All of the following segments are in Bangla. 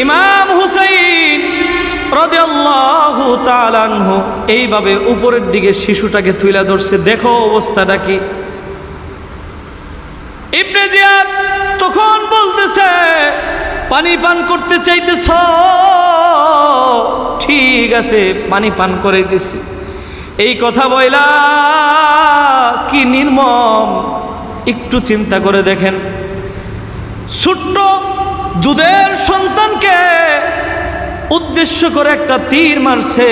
ইমাম হুসাইন রাদিয়াল্লাহু তাআলা আনহু এইভাবে উপরের দিকে শিশুটাকে তুলে ধরছে। দেখো অবস্থাটা কি। ইবনে জিয়াদ তখন বলতেছে, পানি পান করতে চাইতেছ? ঠিক আছে, পানি পান করে দিছি। এই কথা বইলা কি নির্মম, একটু চিন্তা করে দেখেন। ছোট্ট দুধের সন্তানকে উদ্দেশ্য করে একটা তীর মারছে,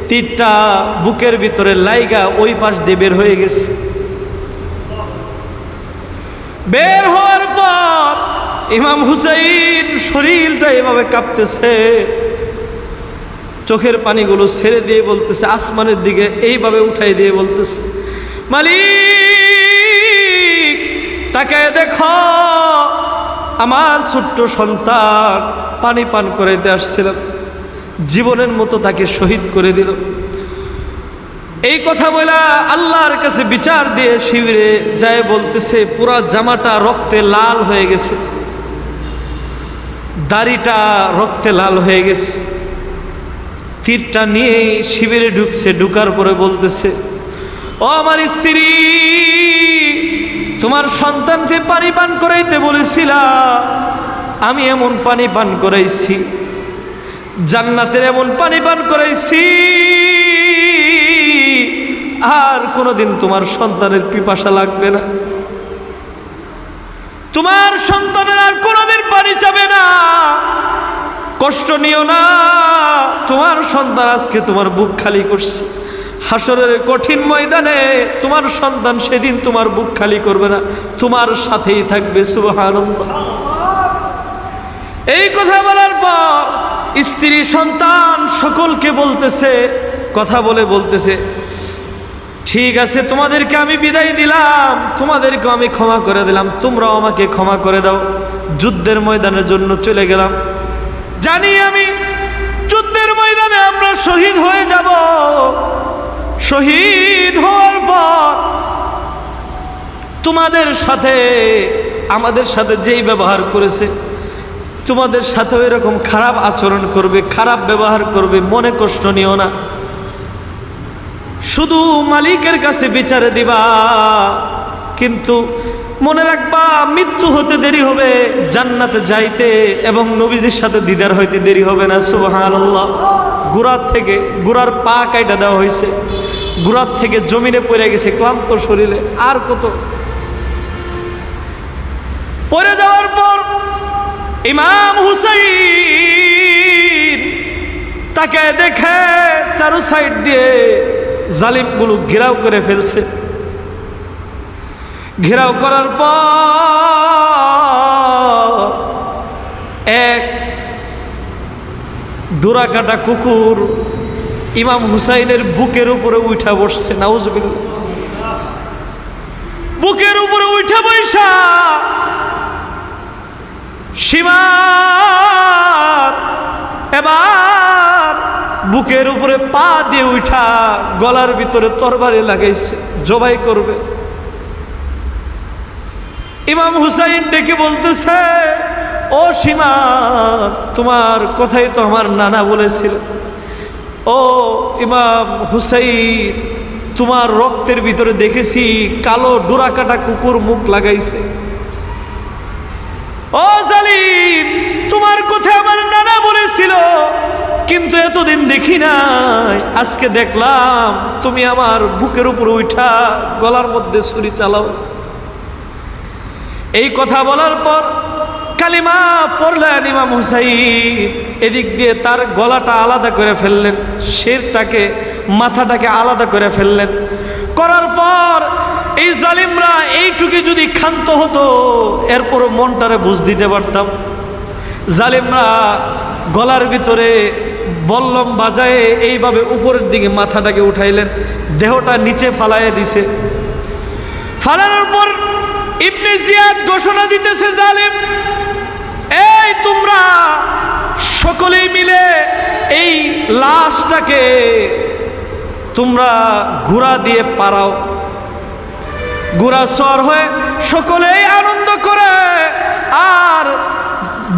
তীরটা বুকের ভিতরে লাইগা ওই পাশ দিয়ে বের হয়ে গেছে। বের হওয়ার পর ইমাম হুসাইন শরীরটা এভাবে কাঁপতেছে, চোখের পানিগুলো ছেড়ে দিয়ে বলতেছে, আসমানের দিকে এইভাবে উঠাই দিয়ে বলতেছে, মালিক তাকায় দেখো, আমার ছোট্ট সন্তান পানি পান করাইতে আসছিলাম, জীবনের মতো তাকে শহীদ করে দিল। এই কথা বলা আল্লাহর কাছে বিচার দিয়ে শিবিরে যায় বলতেছে, পুরা জামাটা রক্তে লাল হয়ে গেছে, দাড়িটা রক্তে লাল হয়ে গেছে। তীরটা নিয়ে শিবিরে ঢুকছে, ঢুকার পরে বলতেছে, ও আমার স্ত্রী, তোমার সন্তানকে পানি পান করাইতে বলেছিলা, আমি এমন পানি পান করাইছি, জান্নাতের এমন পানি পান করাইছি, আর কোনোদিন তোমার সন্তানের পিপাসা লাগবে না, তোমার সন্তানের আর কোনোদিন পানি চাবে না, কষ্ট নিও না, তোমার সন্তান আজকে তোমার বুক খালি করছে, হাসরের কঠিন ময়দানে তোমার সন্তান সেদিন তোমার বুক খালি করবে না, তোমার সাথেই থাকবে। সুবহানাল্লাহ। এই কথা বলার পর স্ত্রী সন্তান সকলকে বলতেছে, কথা বলে বলতেছে, ঠিক আছে, তোমাদেরকে আমি বিদায় দিলাম, তোমাদেরকে আমি ক্ষমা করে দিলাম, তোমরাও আমাকে ক্ষমা করে দাও। যুদ্ধের ময়দানের জন্য চলে গেলাম, জানি আমি যুদ্ধের ময়দানে আমরা শহীদ হয়ে যাব। শহীদ হওয়ার পর তোমাদের সাথে আমাদের সাথে যেই ব্যবহার করেছে, তোমাদের সাথেও এরকম খারাপ আচরণ করবে, খারাপ ব্যবহার করবে, মনে কষ্ট নিও না, শুধু মালিকের কাছে বিচারে দিবা, কিন্তু মনে রাখবা মৃত্যু হতে দেরি হবে, জান্নাতে যাইতে এবং নবীজির সাথে দিদার হইতে দেরি হবে না। সুবহানাল্লাহ। গুড়ার পা কাইটা দেওয়া হয়েছে, গুড়ার থেকে জমিনে পড়ে গেছে ক্লান্ত শরীরে, আর কত। পড়ে যাওয়ার পর ইমাম হুসাইন তাকে দেখে চারু সাইড দিয়ে জালিমগুলো ঘেরাও করে ফেলছে। ঘেরাও করার পর এক ডোরা কাটা কুকুর ইমাম হুসাইনের বুকের উপরে উঠা বসছে। নাউজুবিল্লাহ। বুকের উপরে উঠা বৈশা সীমার এবার বুকের উপরে পা দিয়ে উঠা গলার ভিতরে তরবারি লাগাইছে, জবাই করবে। ইমাম হুসাইন ডেকে বলতেছে, ও সীমা, তোমার কথাই তো আমার নানা বলেছিল, ও ইমাম হুসাইন, তোমার রক্তের ভিতরে দেখেছি কালো ডোরা কাটা কুকুর মুখ লাগাইছে। ও জালিম, তোমার কথা আমার নানা বলেছিল, কিন্তু এতদিন দেখি নাই, আজকে দেখলাম তুমি আমার বুকের উপর উঠা গলার মধ্যে ছুরি চালাও। এই কথা বলার পর কালিমা পড়লেন ইমাম হুসাইন, এদিক দিয়ে তার গলাটা আলাদা করে ফেললেন, শিরটাকে মাথাটাকে আলাদা করে ফেললেন। করার পর এই জালিমরা এইটুকু যদি ক্ষান্ত হতো, এরপরও মনটারে বুঝ দিতে পারতাম। জালিমরা গলার ভিতরে বল্লম বাজায়ে এইভাবে উপরের দিকে মাথাটাকে উঠাইলেন, দেহটা নিচে ফালাইয়া দিছে। ফালানোর পর ইবনে জিয়াদ ঘোষণা দিতেছে, জালিম, এই তোমরা সকলেই মিলে এই লাশটাকে তোমরা ঘোড়া দিয়ে পারাও। ঘোড়া সওয়ার হয়ে সকলেই আনন্দ করে আর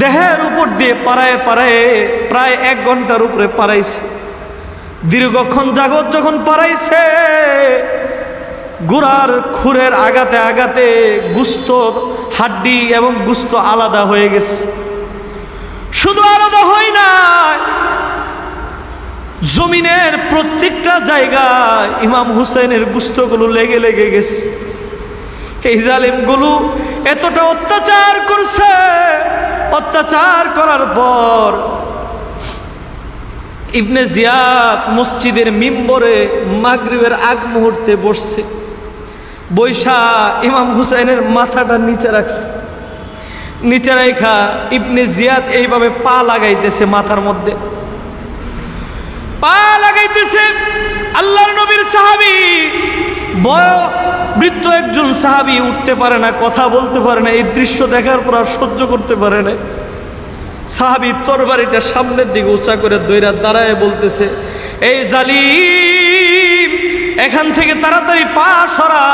দেহের উপর দিয়ে পাড়ায় পাড়ায় প্রায় 1 ঘন্টার উপরে পাড়াইছে। দীর্ঘক্ষণ যাবত যখন পাড়াইছে, গোড়ার খুরের আঘাতে আঘাতে গুস্ত, হাড্ডি এবং গুস্ত আলাদা হয়ে গেছে। শুধু আলাদা হয় না, জমিনের প্রত্যেকটা জায়গায় ইমাম হুসাইনের গুস্তগুলো লেগে লেগে গেছে। এই জালিমগুলো এতটা অত্যাচার করছে, অত্যাচার করার পর ইবনে জিয়াদ মসজিদের মিম্বরে মাগরিবের আগ মুহূর্তে বসছে। বৈশা ইমাম হুসাইনের মাথাটা নিচে রাখছে। নিচে রাখা ইবনে জিয়াদ এইভাবে পা লাগাইতেছে, মাথার মধ্যে পা লাগাইতেছে। আল্লাহর নবীর সাহাবী, বৃদ্ধ একজন সাহাবী, উঠতে পারে না, কথা বলতে পারে না। এই দৃশ্য দেখার পর আর সহ্য করতে পারে না। সাহাবী তরবারিটা সামনের দিকে উঁচা করে দইরা দাঁড়ায় বলতেছে, এই জালিম, এখান থেকে তাড়াতাড়ি পা সরা,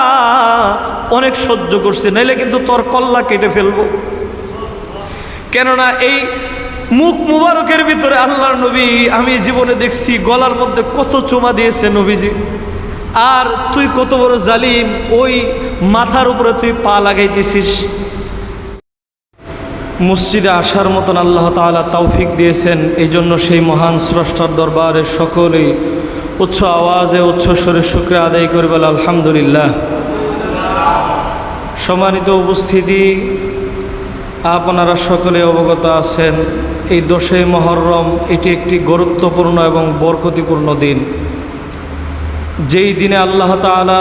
অনেক সহ্য করছে, নাইলে কিন্তু তোর কল্লা কেটে ফেলবো। কেননা এই মুখ মুবারকের ভিতরে আল্লাহর নবী, আমি জীবনে দেখছি গলার মধ্যে কত চুমা দিয়েছে নবীজি, আর তুই কত বড় জালিম, ওই মাথার উপরে তুই পা লাগাইতেছিস। মসজিদে আসার মতন আল্লাহ তাআলা তৌফিক দিয়েছেন। এই জন্য সেই মহান স্রষ্টার দরবারে সকলেই উচ্চ আওয়াজে উচ্চ স্বরে শুকরিয়া আদায় করে বলে আলহামদুলিল্লাহ। সম্মানিত উপস্থিতি, আপনারা সকলে অবগত আছেন, এই 10ই মুহররম এটি একটি গুরুত্বপূর্ণ এবং বরকতিপূর্ণ দিন। যেই দিনে আল্লাহ তাআলা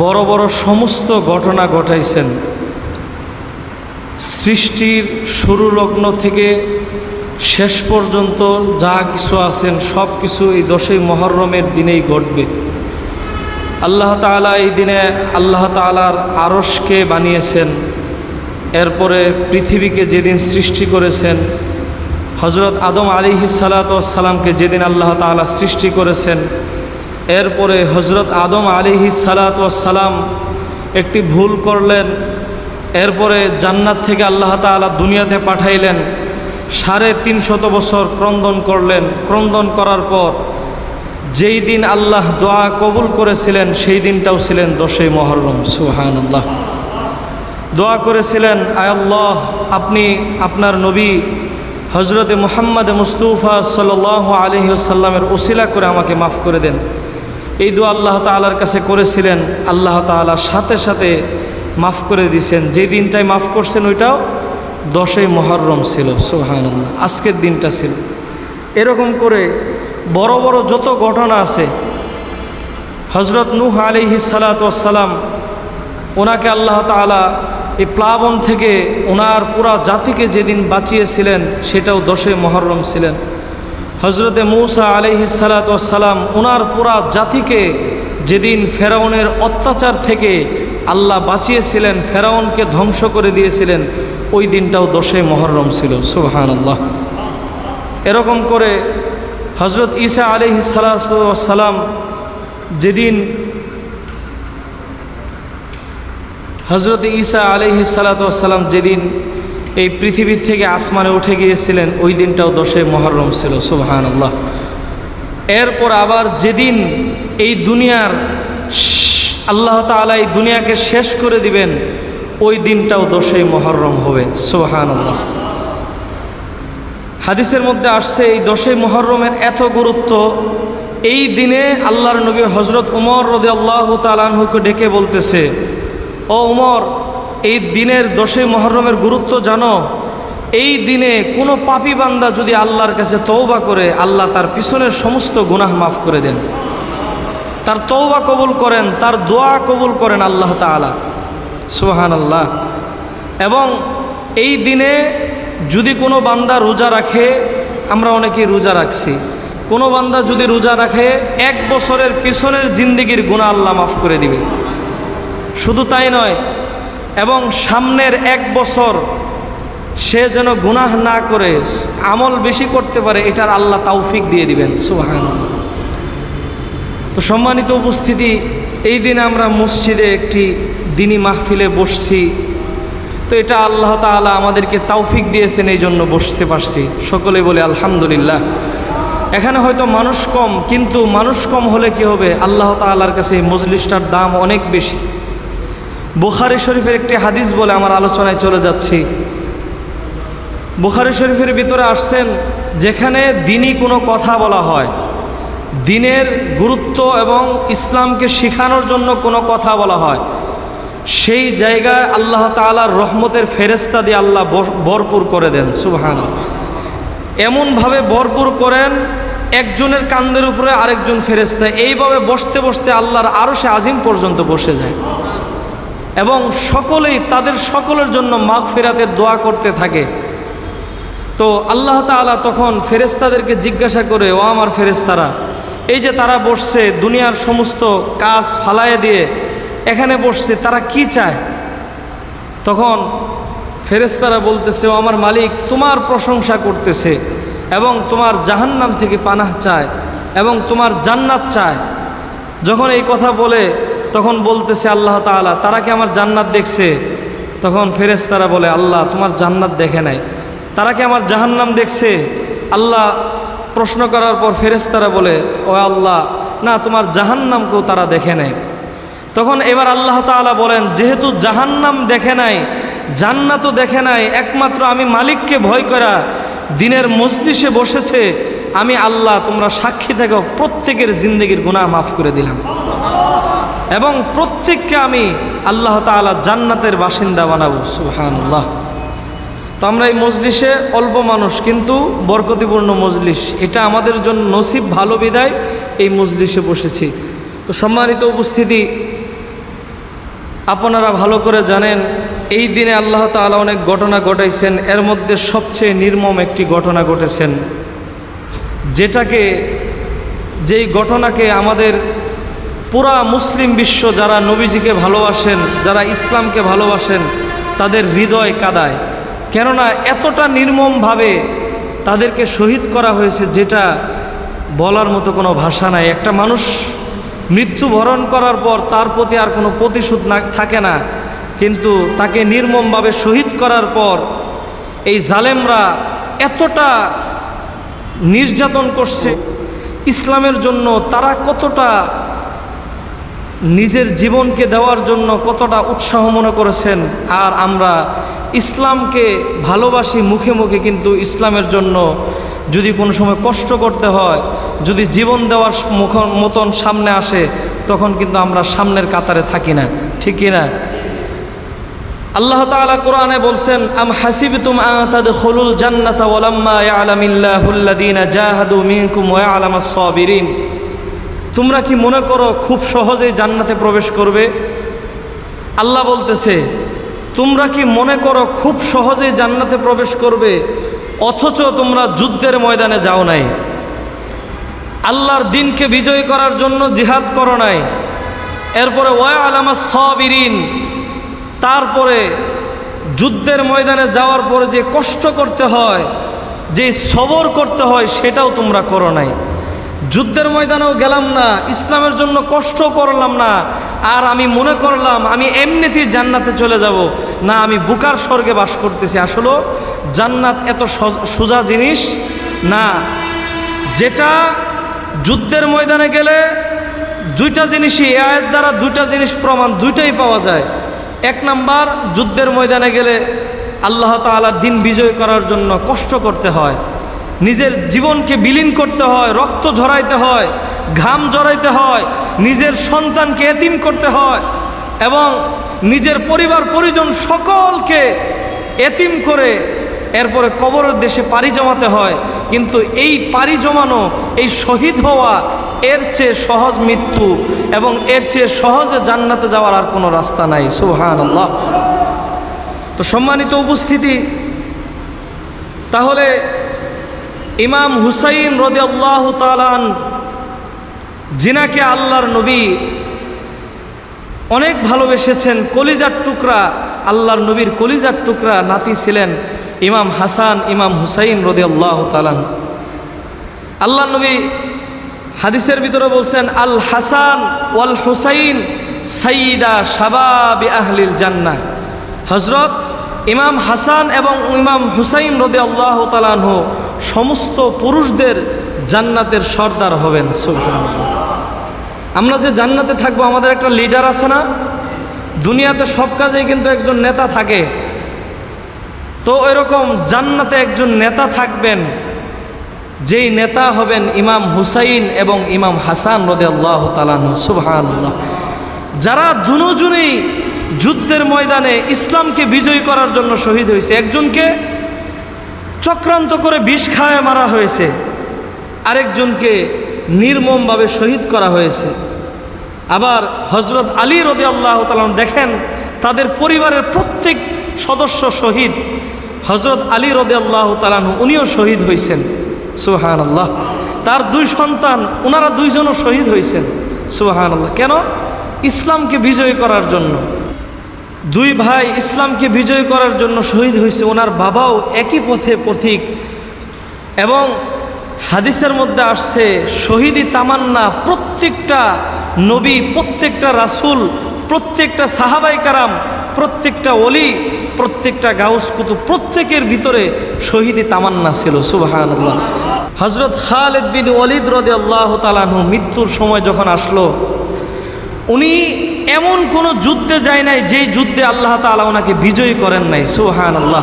বড় বড় সমস্ত ঘটনা ঘটাইছেন। সৃষ্টির শুরু লগ্ন থেকে শেষ পর্যন্ত যা কিছু আছেন সব কিছু এই 10ই মুহররমের দিনেই ঘটবে। আল্লাহ তাআলা এই দিনে আল্লাহ তাআলার আরশকে বানিয়েছেন। এরপরে পৃথিবীকে যেদিন সৃষ্টি করেছেন, হযরত আদম আলাইহিস সালাতু ওয়াস সালামকে যেদিন আল্লাহ তাআলা সৃষ্টি করেছেন, এরপরে হযরত আদম আলাইহিস সালাতু ওয়াস সালাম একটি ভুল করলেন। এরপরে জান্নাত থেকে আল্লাহ তাআলা দুনিয়াতে পাঠাইলেন। 350 বছর ক্রন্দন করলেন। ক্রন্দন করার পর যেই দিন আল্লাহ দোয়া কবুল করেছিলেন, সেই দিনটাও ছিলেন 10ই মুহররম। সুবহানাল্লাহ। দোয়া করেছিলেন, আয় আল্লাহ, আপনি আপনার নবী হজরতে মুহাম্মদ মুস্তাফা সাল্লাল্লাহু আলাইহি ওয়াসাল্লামের ওসিলা করে আমাকে মাফ করে দেন। এই দোয়া আল্লাহ তাআলার কাছে করেছিলেন। আল্লাহ তাআলা সাথে সাথে মাফ করে দিয়েছেন। যে দিনটাই মাফ করছেন ওইটাও 10ই মুহররম ছিল। সুবহানাল্লাহ। আজকের দিনটা ছিল। এরকম করে বড় বড় যত ঘটনা আছে, হজরত নূহ আলাইহিস সালাতু ওয়াস সালাম, ওনাকে আল্লাহ তাআলা এই প্লাবন থেকে ওনার পুরা জাতিকে যেদিন বাঁচিয়েছিলেন, সেটাও 10ই মুহররম ছিলেন। হজরতে মূসা আলাইহিস সালাতু ওয়াস সালাম, ওনার পুরা জাতিকে যেদিন ফেরাউনের অত্যাচার থেকে আল্লাহ বাঁচিয়েছিলেন, ফেরাউনকে ধ্বংস করে দিয়েছিলেন, ওই দিনটাও 10ই মুহররম ছিল। সুবহানাল্লাহ। এরকম করে হজরত ঈসা আলাইহিস সালাতু ওয়াস সালাম, যেদিন হজরত ঈসা আলাইহিস সালাতু ওয়াস সালাম যেদিন এই পৃথিবীর থেকে আসমানে উঠে গিয়েছিলেন, ওই দিনটাও 10ই মুহররম ছিল। সুবহানাল্লাহ। এরপর আবার যেদিন এই দুনিয়ার আল্লাহ তাআলা এই দুনিয়াকে শেষ করে দিবেন, ওই দিনটাও 10ই মুহররম হবে। সুবহানাল্লাহ। হাদিসের মধ্যে আসছে এই 10ই মুহররমের এত গুরুত্ব, এই দিনে আল্লাহর নবী হজরত উমর রাদিয়াল্লাহু তাআলা আনহুকে ডেকে বলতেছে, ও উমর, এই দিনের 10ই মুহররমের গুরুত্ব জানো? এই দিনে কোনো পাপী বান্দা যদি আল্লাহর কাছে তওবা করে, আল্লাহ তার পিছনের সমস্ত গুনাহ মাফ করে দেন, তার তওবা কবুল করেন, তার দোয়া কবুল করেন আল্লাহ তাআলা। সুবহানাল্লাহ। এবং এই দিনে যদি কোনো বান্দা রোজা রাখে, আমরা অনেকেই রোজা রাখছি, কোনো বান্দা যদি রোজা রাখে, 1 বছরের পিছনের জিন্দেগির গুনাহ আল্লাহ মাফ করে দিবে। শুধু তাই নয়, এবং সামনের 1 বছর সে যেন গুনাহ না করে আমল বেশি করতে পারে, এটার আল্লাহ তৌফিক দিয়ে দিবেন। সুবহানাল্লাহ। তো সম্মানিত উপস্থিতি, এই দিনে আমরা মসজিদে একটি দিনী মাহফিলে বসছি। তো এটা আল্লাহ তাআলা আমাদেরকে তৌফিক দিয়েছেন, এই জন্য বসতে পারছি। সকলে বলে আলহামদুলিল্লাহ। এখানে হয়তো মানুষ কম, কিন্তু মানুষ কম হলে কি হবে, আল্লাহ তাআলার কাছে এই মজলিসটার দাম অনেক বেশি। বুখারী শরীফের একটি হাদিস বলে আমার আলোচনায় চলে যাচ্ছি। বুখারী শরীফের ভিতরে আসছেন, যেখানে দ্বীনি কোনো কথা বলা হয়, দ্বীনের গুরুত্ব এবং ইসলামকে শেখানোর জন্য কোনো কথা বলা হয়, সেই জায়গায় আল্লাহ তাআলার রহমতের ফেরেশতা দিয়ে আল্লাহ ভরপুর করে দেন। সুবহানাল্লাহ। এমনভাবে ভরপুর করেন, একজনের কাঁধের উপরে আরেকজন ফেরেশতা এইভাবে বসতে বসতে আল্লাহর আরশে আজিম পর্যন্ত বসে যায়, এবং সকলেই তাদের সকলের জন্য মাগফিরাতের দোয়া করতে থাকে। তো আল্লাহ তাআলা তখন ফেরেশতাদেরকে জিজ্ঞাসা করে, ও আমার ফেরেশতারা, এই যে তারা বসছে, দুনিয়ার সমস্ত কাজ ফালায়ে দিয়ে এখানে বসছে, তারা কি চায়? তখন ফেরেশতারা বলতেছে, ও আমার মালিক, তোমার প্রশংসা করতেছে এবং তোমার জাহান্নাম থেকে পানাহ চায় এবং তোমার জান্নাত চায়। যখন এই কথা বলে তখন বলতেছে আল্লাহ তাআলা, তারা কি আমার জান্নাত দেখছে? তখন ফেরেশতারা বলে, আল্লাহ তোমার জান্নাত দেখে নাই। তারা কি আমার জাহান্নাম দেখছে? আল্লাহ প্রশ্ন করার পর ফেরেশতারা বলে, ও আল্লাহ, না, তোমার জাহান্নামকেও তারা দেখে নাই। তখন এবার আল্লাহ তাআলা বলেন, যেহেতু জাহান্নাম দেখে নাই, জান্নাতও দেখে নাই, একমাত্র আমি মালিককে ভয় করা দিনের মজলিসে বসেছে, আমি আল্লাহ, তোমরা সাক্ষী থাকো, প্রত্যেকের জিন্দেগির গুনাহ মাফ করে দিলাম এবং প্রত্যেককে আমি আল্লাহ তাআলা জান্নাতের বাসিন্দা বানাবো। সুবহানাল্লাহ। তো আমরা এই মজলিসে অল্প মানুষ, কিন্তু বরকতিপূর্ণ মজলিস, এটা আমাদের জন্য নসিব ভালো বিদায় এই মজলিসে বসেছি। তো সম্মানিত উপস্থিতি, আপনারা ভালো করে জানেন এই দিনে আল্লাহ তাআলা অনেক ঘটনা ঘটাইছেন। এর মধ্যে সবচেয়ে নির্মম একটি ঘটনা ঘটেছেন, যেই ঘটনাকে আমাদের পুরা মুসলিম বিশ্ব, যারা নবীজিকে ভালোবাসেন, যারা ইসলামকে ভালোবাসেন, তাদের হৃদয় কাঁদায়। কেননা এতটা নির্মমভাবে তাদেরকে শহীদ করা হয়েছে, যেটা বলার মতো কোনো ভাষা নাই। একটা মানুষ মৃত্যুবরণ করার পর তার প্রতি আর কোনো প্রতিশোধ থাকে না, কিন্তু তাকে নির্মমভাবে শহীদ করার পর এই জালেমরা এতটা নির্যাতন করছে ইসলামের জন্য, তারা কতটা নিজের জীবনকে দেওয়ার জন্য কতটা উৎসাহ মনে করেছেন। আর আমরা ইসলামকে ভালোবাসি মুখে মুখে, কিন্তু ইসলামের জন্য যদি কোনো সময় কষ্ট করতে হয়, যদি জীবন দেওয়ার মতন সামনে আসে, তখন কিন্তু আমরা সামনের কাতারে থাকি না, ঠিক কি না? আল্লাহ তাআলা কোরআনে বলছেন, আম হাসিবতুম আন তাদখুলুল জান্নাতা ওয়ালাম্মা ইয়ালামিল্লাহুল্লাযীনা জাহাদু মিনকুম ওয়া ইয়ালামাস সাবিরিন। তোমরা কি মনে করো খুব সহজেই জান্নাতে প্রবেশ করবে? আল্লাহ বলতেছে, তোমরা কি মনে করো খুব সহজেই জান্নাতে প্রবেশ করবে, অথচ তোমরা যুদ্ধের ময়দানে যাও নাই, আল্লাহর দ্বীনকে বিজয় করার জন্য জিহাদ করো নাই, এরপরে ওয়া ইয়ালামাস সাবিরিন, তারপরে যুদ্ধের ময়দানে যাওয়ার পরে যে কষ্ট করতে হয়, যে সবর করতে হয়, সেটাও তোমরা করো নাই। যুদ্ধের ময়দানেও গেলাম না, ইসলামের জন্য কষ্ট করলাম না, আর আমি মনে করলাম আমি এমনিতেই জান্নাতে চলে যাব। না, আমি বুকার স্বর্গে বাস করতেছি। আসলে জান্নাত এত সোজা জিনিস না। যেটা যুদ্ধের ময়দানে গেলে দুইটা জিনিসই, এই আয়াত দ্বারা দুইটা জিনিস প্রমাণ, দুইটাই পাওয়া যায়। এক নাম্বার, যুদ্ধের ময়দানে গেলে আল্লাহ তাআলার দ্বীন বিজয় করার জন্য কষ্ট করতে হয়, নিজের জীবনকে বিলীন করতে হয়, রক্ত ঝরাইতে হয়, ঘাম ঝরাইতে হয়, নিজের সন্তানকে এতিম করতে হয় এবং নিজের পরিবার পরিজন সকলকে এতিম করে এরপরে কবরের দেশে পাড়ি জমাতে হয়। কিন্তু এই পাড়ি জমানো, এই শহীদ হওয়া, এর চেয়ে সহজ মৃত্যু এবং এর চেয়ে সহজে জান্নাতে যাওয়ার আর কোনো রাস্তা নাই। সুবহানাল্লাহ। তো সম্মানিত উপস্থিতি, তাহলে ইমাম হুসাইন রাদিয়াল্লাহু তাআলা যিনাকে আল্লাহর নবী অনেক ভালোবেসেছেন, কলিজার টুকরা, আল্লাহর নবীর কলিজার টুকরা নাতি ছিলেন ইমাম হাসান, ইমাম হুসাইন রাদিয়াল্লাহু তাআলা। আল্লাহর নবী হাদিসের ভিতরে বলছেন, আল হাসান ওয়াল হুসাইন সাইয়্যিদা শাবাবি আহলিল জান্নাহ। হযরত ইমাম হাসান এবং ইমাম হুসাইন রাদিয়াল্লাহু তাআলা আনহু সমস্ত পুরুষদের জান্নাতের সর্দার হবেন। সুবহানাল্লাহ। আমরা যে জান্নাতে থাকবো, আমাদের একটা লিডার আছে না? দুনিয়াতে সব কাজেই কিন্তু একজন নেতা থাকে, তো এরকম জান্নাতে একজন নেতা থাকবেন, যেই নেতা হবেন ইমাম হুসাইন এবং ইমাম হাসান রাদিয়াল্লাহু তাআলা আনহু। সুবহানাল্লাহ। যারা দুজনেই যুদ্ধের ময়দানে ইসলামকে বিজয়ী করার জন্য শহীদ হয়েছে। একজনকে চক্রান্ত করে বিষ খাওয়ায় মারা হয়েছে, আরেকজনকে নির্মমভাবে শহীদ করা হয়েছে। আবার হযরত আলী রাদিয়াল্লাহু তাআলা দেখেন, তাদের পরিবারের প্রত্যেক সদস্য শহীদ। হযরত আলী রাদিয়াল্লাহু তাআলা উনিও শহীদ হয়েছেন। সুবহানাল্লাহ। তার দুই সন্তান, ওনারা দুইজনও শহীদ হয়েছেন। সুবহানাল্লাহ। কেন? ইসলামকে বিজয়ী করার জন্য। দুই ভাই ইসলামকে বিজয় করার জন্য শহীদ হয়েছে। ওনার বাবাও একই পথে পথিক। এবং হাদিসের মধ্যে আসছে, শহীদি তামান্না প্রত্যেকটা নবী, প্রত্যেকটা রাসূল, প্রত্যেকটা সাহাবায়ে কেরাম, প্রত্যেকটা ওলি, প্রত্যেকটা গাউস কুতুব, প্রত্যেকের ভিতরে শহীদি তামান্না ছিল। সুবহানাল্লাহ। হযরত খালিদ বিন ওয়ালিদ রাদিয়াল্লাহু তাআলা আনহু মৃত্যুর সময় যখন আসলো, উনি এমন কোনো যুদ্ধে যায় নাই যেই যুদ্ধে আল্লাহ তাআলা ওনাকে বিজয়ী করেন নাই। সুবহানাল্লাহ।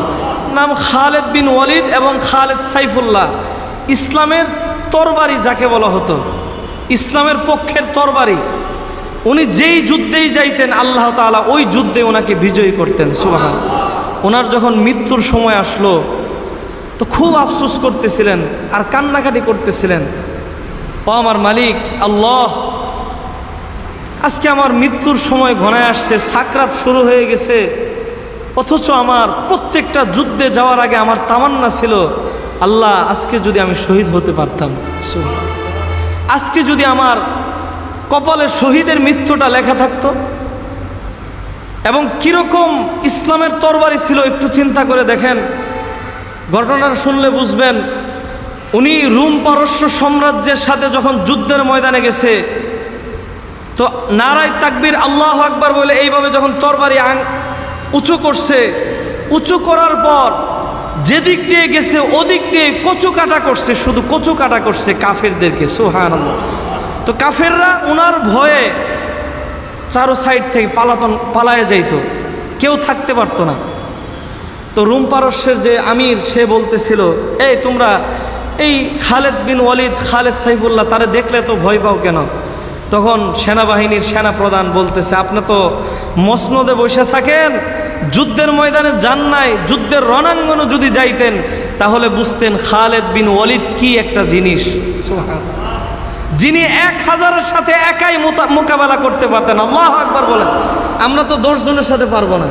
নাম খালিদ বিন ওয়ালিদ এবং খালিদ সাইফুল্লাহ। ইসলামের তরবারি যাকে বলা হতো, ইসলামের পক্ষের তরবারি। উনি যেই যুদ্ধেই যাইতেন আল্লাহ তাআলা ওই যুদ্ধে ওনাকে বিজয়ী করতেন। সুবহানাল্লাহ। ওনার যখন মৃত্যুর সময় আসলো, তো খুব আফসোস করতেছিলেন আর কান্নাকাটি করতেছিলেন। ও আমার মালিক আল্লাহ, আজকে আমার মৃত্যুর সময় ঘনায় আসছে, সাকরাত শুরু হয়ে গেছে, অথচ আমার প্রত্যেকটা যুদ্ধে যাওয়ার আগে আমার তামান্না ছিল, আল্লাহ আজকে যদি আমি শহীদ হতে পারতাম, আজকে যদি আমার কপালে শহীদের মৃত্যুটা লেখা থাকতো। এবং কিরকম ইসলামের তরবারি ছিল একটু চিন্তা করে দেখেন। ঘটনাটা শুনলে বুঝবেন। উনি রোম পারস্য সাম্রাজ্যের সাথে যখন যুদ্ধের ময়দানে গেছে, তো নারায়ে তাকবীর আল্লাহু আকবার বলে এইভাবে যখন তরবারি উঁচু করছে, উঁচু করার পর যেদিক দিয়ে গেছে ওদিক দিয়ে কচু কাটা করছে, শুধু কচু কাটা করছে কাফেরদেরকে। সুবহানাল্লাহ। তো কাফেররা ওনার ভয়ে চারো সাইড থেকে পালায়ে যাইতো, কেউ থাকতে পারতো না। তো রোম পারস্যের যে আমির, সে বলতেছিল, এই তোমরা এই খালিদ বিন ওয়ালিদ, খালিদ সাইফুল্লাহ, তারে দেখলে তো ভয় পাও কেন? তখন সেনাবাহিনীর সেনা প্রধান বলতেছে, আপনি তো মসনদে বসে থাকেন, যুদ্ধের ময়দানে যান নাই, যুদ্ধের রণাঙ্গনে যদি যাইতেন তাহলে বুঝতেন খালিদ বিন ওয়ালিদ কি একটা জিনিস। যিনি 1000-এর সাথে একাই মোকাবেলা করতে পারতেন। আল্লাহু আকবার বলেন। আমরা তো 10 জনের সাথে পারবো না,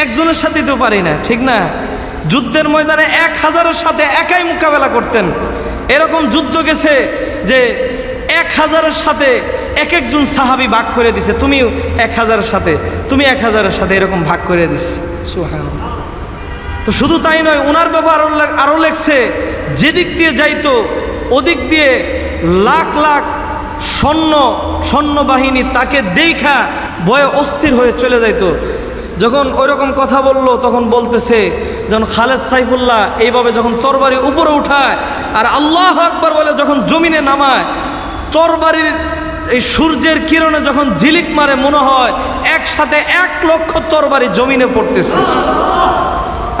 একজনের সাথেই তো পারি না, ঠিক না? যুদ্ধের ময়দানে 1000-এর সাথে একাই মোকাবেলা করতেন। এরকম যুদ্ধ গেছে যে 1000-এর সাথে এক একজন সাহাবী ভাগ করে দিছে, তুমি 1000-এর সাথে, তুমি 1000-এর সাথে, এরকম ভাগ করে দিছে। সুবহানাল্লাহ। তো শুধু তাই নয়, ওনার ব্যাপার আরও লেখছে, যেদিক দিয়ে যাইতো ওদিক দিয়ে লাখ লাখ সৈন্যবাহিনী তাকে দেখা ভয়ে অস্থির হয়ে চলে যাইতো। যখন ওইরকম কথা বললো, তখন বলতেছে, যখন খালিদ সাইফুল্লাহ এইভাবে যখন তরবারি উপরে উঠায় আর আল্লাহু আকবার বলে যখন জমিনে নামায়, তরবারির এই সূর্যের কিরণে যখন ঝিলিক মারে, মনে হয় একসাথে 1 লক্ষ তরবারি জমিনে পড়তেছে।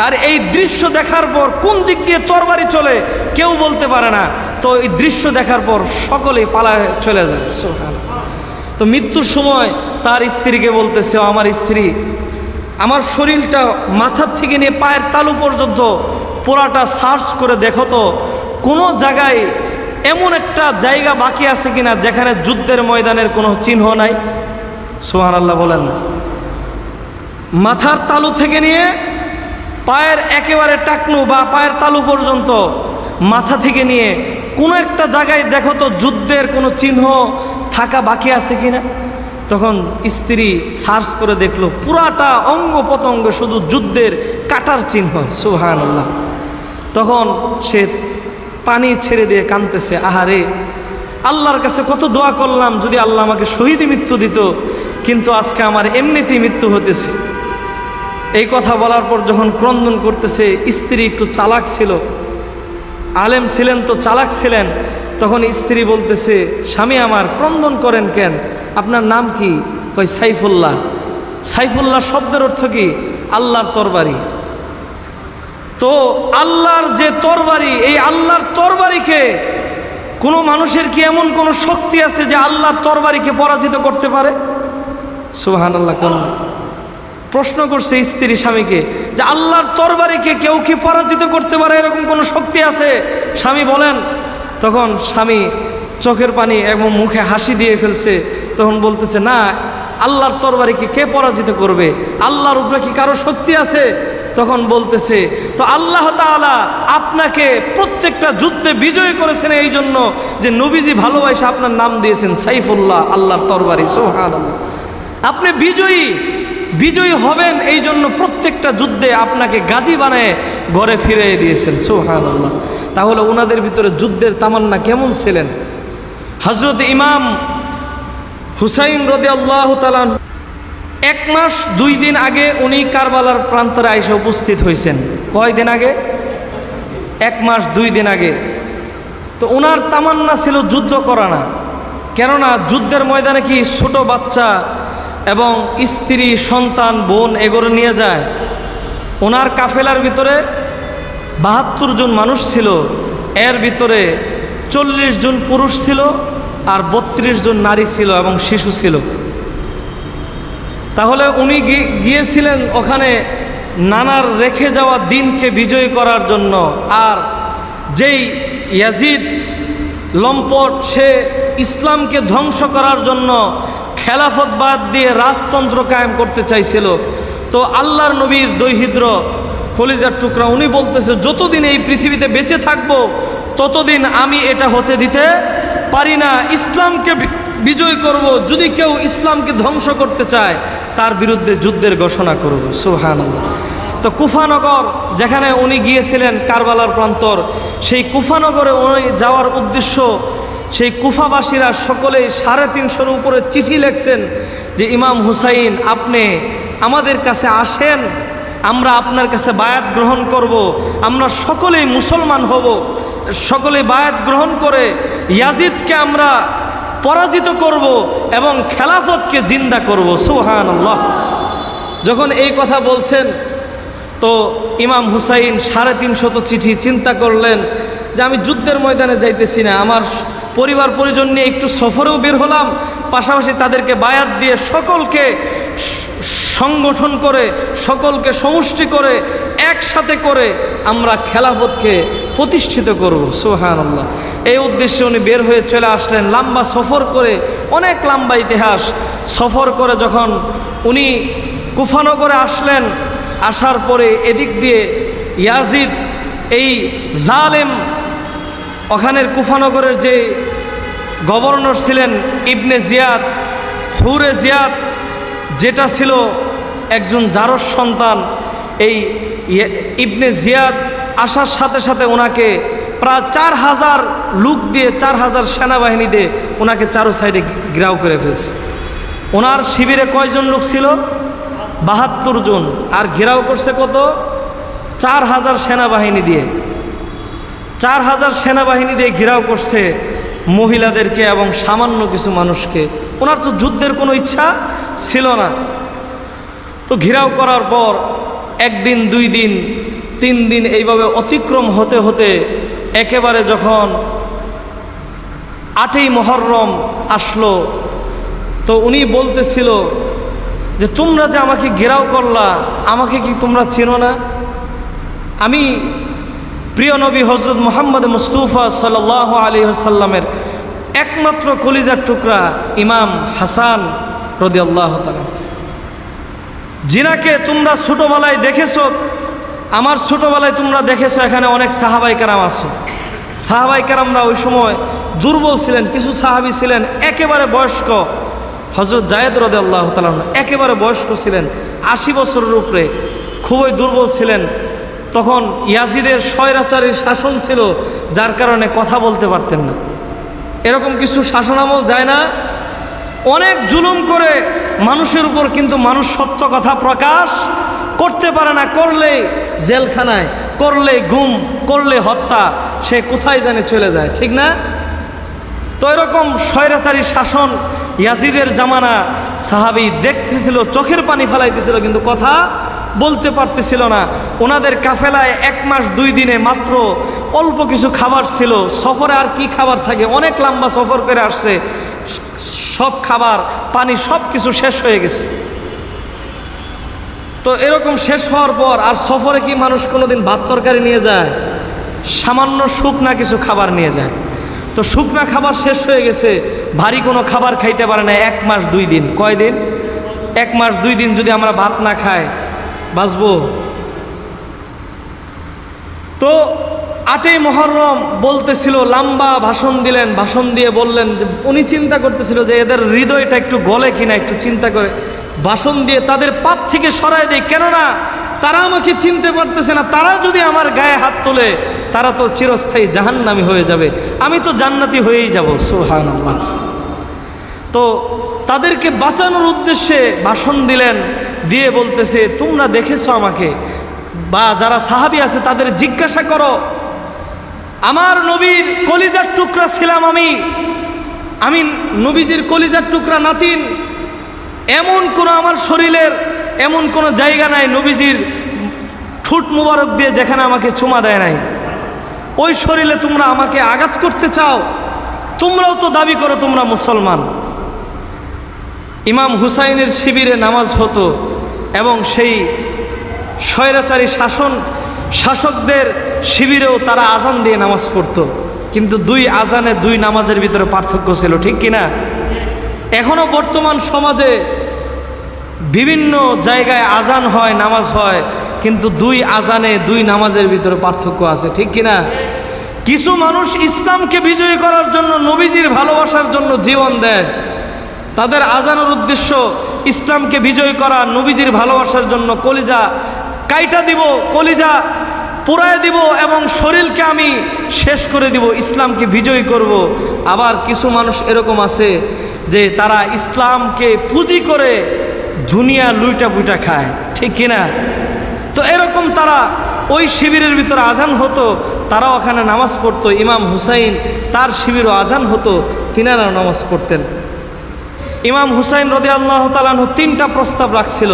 আর এই দৃশ্য দেখার পর কোন দিক দিয়ে তরবারি চলে কেউ বলতে পারে না। তো এই দৃশ্য দেখার পর সকলেই পালায় চলে যায়। সুবহানাল্লাহ। তো মৃত্যুর সময় তার স্ত্রীকে বলতেছে, আমার স্ত্রী, আমার শরীরটা মাথার থেকে নিয়ে পায়ের তালু পর্যন্ত পুরাটা সার্চ করে দেখো তো কোনো জায়গায় এমন একটা জায়গা বাকি আছে কিনা যেখানে যুদ্ধের ময়দানের কোনো চিহ্ন নাই। সুবহানাল্লাহ বলেন। মাথার তালু থেকে নিয়ে পায়ের একেবারে টাকনু বা পায়ের তালু পর্যন্ত, মাথা থেকে নিয়ে কোনো একটা জায়গায় দেখো তো যুদ্ধের কোনো চিহ্ন থাকা বাকি আছে কিনা। তখন স্ত্রী সার্চ করে দেখলো পুরাটা অঙ্গ প্রত্যঙ্গ শুধু যুদ্ধের কাটার চিহ্ন। সুবহানাল্লাহ। তখন সে পানি ছেড়ে দিয়ে কাঁদতেছে, আহারে, আল্লাহর কাছে কত দোয়া করলাম যদি আল্লাহ আমাকে শহীদ মৃত্যু দিত, কিন্তু আজকে আমার এমনিতেই মৃত্যু হতেছে। এই কথা বলার পর যখন ক্রন্দন করতেছে, স্ত্রী একটু চালাক ছিল, আলেম ছিলেন তো চালাক ছিলেন, তখন স্ত্রী বলতেছে, স্বামী আমার ক্রন্দন করেন কেন, আপনার নাম কি? কয় সাইফুল্লাহ। সাইফুল্লাহ শব্দের অর্থ কি? আল্লাহর তরবারি। তো আল্লাহর যে তরবারি, এই আল্লাহর তরবারিকে কোনো মানুষের কি এমন কোনো শক্তি আছে যে আল্লাহর তরবারিকে পরাজিত করতে পারে? সুবহানাল্লাহ। কোন প্রশ্ন করছে স্ত্রী স্বামীকে যে আল্লাহর তরবারিকে কেউ কি পরাজিত করতে পারে, এরকম কোনো শক্তি আছে? স্বামী বলেন। তখন স্বামী চোখের পানি এবং মুখে হাসি দিয়ে ফেলছে। তখন বলতেছে, না, আল্লাহর তরবারিকে কে পরাজিত করবে? আল্লাহর উপরে কি কারো শক্তি আছে? তখন বলতেছে, তো আল্লাহ তাআলা আপনাকে প্রত্যেকটা যুদ্ধে বিজয় করেছেন এই জন্য যে নবীজি ভালোবাসে আপনার নাম দিয়েছেন সাইফুল্লাহ, আল্লাহর তরবারি। সুবহানাল্লাহ। আপনি বিজয়ী হবেন এই জন্য প্রত্যেকটা যুদ্ধে আপনাকে গাজী বানায় ঘরে ফিরিয়ে দিয়েছেন। সুবহানাল্লাহ। তাহলে ওনাদের ভিতরে যুদ্ধের তামান্না কেমন ছিলেন? হযরত ইমাম হুসাইন রাদিয়াল্লাহু তাআলা 1 মাস 2 দিন আগে উনি কারবালার প্রান্তরে এসে উপস্থিত হয়েছেন। কয় দিন আগে? 1 মাস 2 দিন আগে। তো ওনার তামান্না ছিল যুদ্ধ করা না, কেননা যুদ্ধের ময়দানে কি ছোট বাচ্চা এবং স্ত্রী সন্তান বোন এগুলো নিয়ে যায়? ওনার কাফেলার ভিতরে 72 জন মানুষ ছিল, এর ভিতরে 40 জন পুরুষ ছিল আর 32 জন নারী ছিল এবং শিশু ছিল। তাহলে উনি গিয়েছিলেন ওখানে নানার রেখে যাওয়া দিনকে বিজয়ী করার জন্য। আর যেই ইয়াজিদ লম্পট, সে ইসলামকে ধ্বংস করার জন্য খেলাফত বাদ দিয়ে রাজতন্ত্র কায়েম করতে চাইছিল। তো আল্লাহর নবীর দৈহিদ্র কলিজার টুকরা, উনি বলতেছে, যতদিন এই পৃথিবীতে বেঁচে থাকবো ততদিন আমি এটা হতে দিতে পারি না। ইসলামকে বিজয় করব, যদি কেউ ইসলামকে ধ্বংস করতে চায় তার বিরুদ্ধে যুদ্ধের ঘোষণা করব। সুবহানাল্লাহ। তো কুফানগর যেখানে উনি গিয়েছিলেন, কারবালার প্রান্তর, সেই কুফানগরে উনি যাওয়ার উদ্দেশ্য, সেই কুফাবাসীরা সকলেই 350 উপরে চিঠি লিখছেন যে ইমাম হুসাইন আপনি আমাদের কাছে আসেন, আমরা আপনার কাছে বায়াত গ্রহণ করব, আমরা সকলেই মুসলমান হব, সকলেই বায়াত গ্রহণ করে ইয়াজিদকে আমরা পরাজিত করব এবং খেলাফতকে জিন্দা করব। সুবহানাল্লাহ। যখন এই কথা বলছেন, তো ইমাম হুসাইন 350 চিঠি চিন্তা করলেন যে আমি যুদ্ধের ময়দানে যাইতেছি না, আমার পরিবার পরিজন নিয়ে একটু সফরেও বের হলাম, পাশাপাশি তাদেরকে বায়াত দিয়ে সকলকে সংগঠন করে, সকলকে সমষ্টি করে, একসাথে করে আমরা খেলাফতকে প্রতিষ্ঠিত করব। সুবহানাল্লাহ। এই উদ্দেশ্যে উনি বের হয়ে চলে আসলেন, লম্বা সফর করে, অনেক লম্বা ইতিহাস সফর করে যখন উনি কুফানগরে আসলেন, আসার পরে এদিক দিয়ে ইয়াজিদ, এই জালেম, ওখানের কুফানগরের যে গভর্নর ছিলেন ইবনে জিয়াদ, হুরে জিয়াদ, যেটা ছিল একজন জারস সন্তান, এই ইবনে জিয়াদ আসার সাথে সাথে ওনাকে প্রায় 4000 লোক দিয়ে, 4000 সেনাবাহিনী দিয়ে ওনাকে চারো সাইডে ঘেরাও করে ফেলছে। ওনার শিবিরে কয়জন লোক ছিল? 72 জন। আর ঘেরাও করছে কত? 4000 সেনাবাহিনী দিয়ে। 4000 সেনাবাহিনী দিয়ে ঘেরাও করছে মহিলাদেরকে এবং সামান্য কিছু মানুষকে। ওনার তো যুদ্ধের কোনো ইচ্ছা ছিল না। তো ঘেরাও করার পর 1 দিন 2 দিন 3 দিন এইভাবে অতিক্রম হতে হতে একেবারে যখন 8ই মুহররম আসলো, তো উনি বলতেছিল যে তোমরা যে আমাকে ঘেরাও করলা, আমাকে কি তোমরা চেনো না? আমি প্রিয় নবী হযরত মুহাম্মদ মুস্তাফা সাল্লাল্লাহু আলাইহি ওয়াসাল্লামের একমাত্র কলিজার টুকরা ইমাম হাসান রাদিয়াল্লাহু তাআলা, যিনাকে তোমরা ছোটবেলায় দেখেছো, আমার ছোটবেলায় তোমরা দেখেছো এখানে অনেক সাহাবাই কেরাম আছো। সাহাবাই কেরামরা ওই সময় দুর্বল ছিলেন, কিছু সাহাবী ছিলেন একেবারে বয়স্ক। হযরত জায়েদ রাদিয়াল্লাহু তাআলা একেবারে বয়স্ক ছিলেন, 80 বছরের উপরে, খুবই দুর্বল ছিলেন। তখন ইয়াজিদের স্বৈরাচারী শাসন ছিল, যার কারণে কথা বলতে পারতেন না। এরকম কিছু শাসনামল যায় না, অনেক জুলুম করে মানুষের উপর, কিন্তু মানুষ সত্য কথা প্রকাশ করতে পারে না, করলে জেলখানায়, করলে গুম, করলে হত্যা, সে কোথায় জানে চলে যায়, ঠিক না? তো এরকম স্বৈরাচারী শাসন ইয়াজিদের জামানা, সাহাবী দেখতেছিল, চোখের পানি ফেলাইতেছিল, কিন্তু কথা বলতে পারতেছিল না। ওনাদের কাফেলায় 1 মাস 2 দিনে মাত্র অল্প কিছু খাবার ছিল। সফরে আর কি খাবার থাকে, অনেক লম্বা সফর করে আসছে, সব খাবার পানি সব কিছু শেষ হয়ে গেছে। তো এরকম শেষ হওয়ার পর আর সফরে কি মানুষ কোনোদিন ভাত তরকারি নিয়ে যায়? সামান্য শুকনা কিছু খাবার নিয়ে যায়। তো শুকনা খাবার শেষ হয়ে গেছে, ভারী কোনো খাবার খাইতে পারে না 1 মাস 2 দিন। কয়দিন? 1 মাস 2 দিন যদি আমরা ভাত না খাই বাঁচবো? তো 8ই মুহররম বলতেছিল, লম্বা ভাষণ দিলেন, ভাষণ দিয়ে বললেন যে উনি চিন্তা করতেছিল যে এদের হৃদয়টা একটু গলে কিনা, একটু চিন্তা করে ভাষণ দিয়ে তাদের পাপ থেকে সরাই দেয়। কেননা তারা আমাকে চিনতে পারতেছে না, তারা যদি আমার গায়ে হাত তোলে তারা তো চিরস্থায়ী জাহান্নামী হয়ে যাবে, আমি তো জান্নাতি হয়েই যাব। সুবহানাল্লাহ। তো তাদেরকে বাঁচানোর উদ্দেশ্যে ভাষণ দিলেন, দিয়ে বলতেছে তোমরা দেখেছো আমাকে, বা যারা সাহাবী আছে তাদের জিজ্ঞাসা করো, আমার নবীর কলিজার টুকরা ছিলাম আমি নবীজির কলিজার টুকরা নাতিন। এমন কোনো আমার শরীরের এমন কোনো জায়গা নাই নবীজির ঠোঁট মুবারক দিয়ে যেখানে আমাকে চুমা দেয় নাই। ওই শরীরে তোমরা আমাকে আঘাত করতে চাও? তোমরাও তো দাবি করো তোমরা মুসলমান। ইমাম হুসাইনের শিবিরে নামাজ হতো এবং সেই স্বৈরাচারী শাসকদের শিবিরেও তারা আজান দিয়ে নামাজ পড়তো, কিন্তু 2 আজানে 2 নামাজের ভিতরে পার্থক্য ছিল, ঠিক কিনা? এখনো বর্তমান সমাজে বিভিন্ন জায়গায় আজান হয়, নামাজ হয়, কিন্তু 2 আজানে 2 নামাজের ভিতরে পার্থক্য আছে, ঠিক কিনা? কিছু মানুষ ইসলামকে বিজয়ী করার জন্য, নবীজির ভালোবাসার জন্য জীবন দেয়। তাদের আজানের উদ্দেশ্য ইসলামকে বিজয় করা, নবীজির ভালোবাসার জন্য কলিজা কাইটা দিব, কলিজা পুরায় দিব এবং শরীরকে আমি শেষ করে দিব, ইসলামকে বিজয়ী করব। আবার কিছু মানুষ এরকম আছে যে তারা ইসলামকে পুঁজি করে দুনিয়া লুইটা পুইটা খায়, ঠিক কিনা? তো এরকম তারা ওই শিবিরের ভিতরে আজান হতো, তারাও ওখানে নামাজ পড়তো। ইমাম হুসাইন তার শিবিরও আজান হতো, তিনারা নামাজ পড়তেন। ইমাম হুসাইন রাদিয়াল্লাহু তাআলা আনহু 3টা প্রস্তাব রাখছিল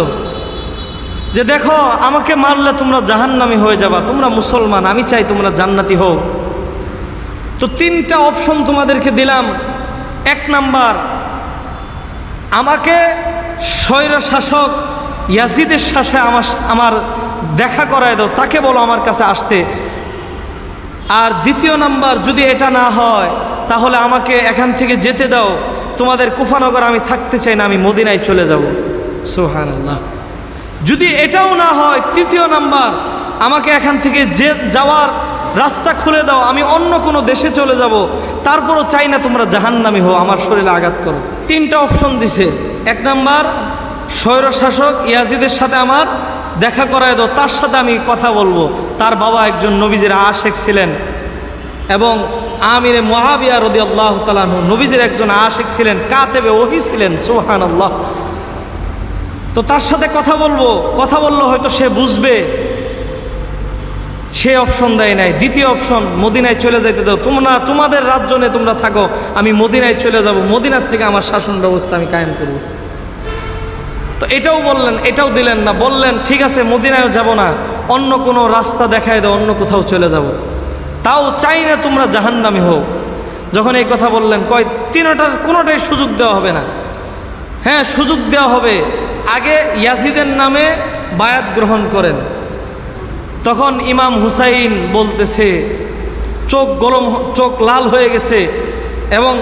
যে দেখো আমাকে মারলে তোমরা জাহান্নামী হয়ে যাবা, তোমরা মুসলমান, আমি চাই তোমরা জান্নাতি হও। তো 3টা অপশন তোমাদেরকে দিলাম। 1 নাম্বার, আমাকে স্বৈর শাসক ইয়াজিদের সাথে আমার দেখা করায় দাও, তাকে বলো আমার কাছে আসতে। আর 2য় নাম্বার, যদি এটা না হয় তাহলে আমাকে এখান থেকে যেতে দাও, তোমাদের কুফানগর আমি থাকতে চাই না, আমি মদিনায় চলে যাব। সুবহানাল্লাহ। যদি এটাও না হয়, 3য় নাম্বার, আমাকে এখান থেকে যাওয়ার রাস্তা খুলে দাও, আমি অন্য কোনো দেশে চলে যাব, তারপরও চাই না তোমরা জাহান্নামী হও, আমার শরীরে আঘাত করো। 3টা অপশন দিছে। 1 নাম্বার, স্বৈরশাসক ইয়াজিদের সাথে আমার দেখা করায় দাও, তার সাথে আমি কথা বলবো। তার বাবা একজন নবীজির আশেক ছিলেন এবং আমিরে মুআবিয়া রাদিয়াল্লাহু তাআলা আনহু নবীজির একজন আশেক ছিলেন, কাতেবে ওহী ছিলেন। সুবহানাল্লাহ। তো তার সাথে কথা বললে হয়তো সে বুঝবে। সে অপশন দেয় নাই। 2য় অপশন, মদিনায় চলে যেতে দাও, তোমাদের রাজ্য নিয়ে তোমরা থাকো, আমি মদিনায় চলে যাব, মদিনার থেকে আমার শাসন ব্যবস্থা আমি কায়েম করব। তো এটাও বললেন, এটাও দিলেন না। বললেন ঠিক আছে মদিনায়ও যাব না, অন্য কোনো রাস্তা দেখায় দাও, অন্য কোথাও চলে যাব, তাও চাই না তোমরা জাহান্নামী হও। যখন এই কথা বললেন, কয় 3টার কোনোটাই সুযোগ দেওয়া হবে না। হ্যাঁ, সুযোগ দেওয়া হবে, আগে ইয়াজিদের নামে বায়াত গ্রহণ করেন। তখন ইমাম হুসাইন বলতেছে, চোখ লাল হয়ে গেছে এবং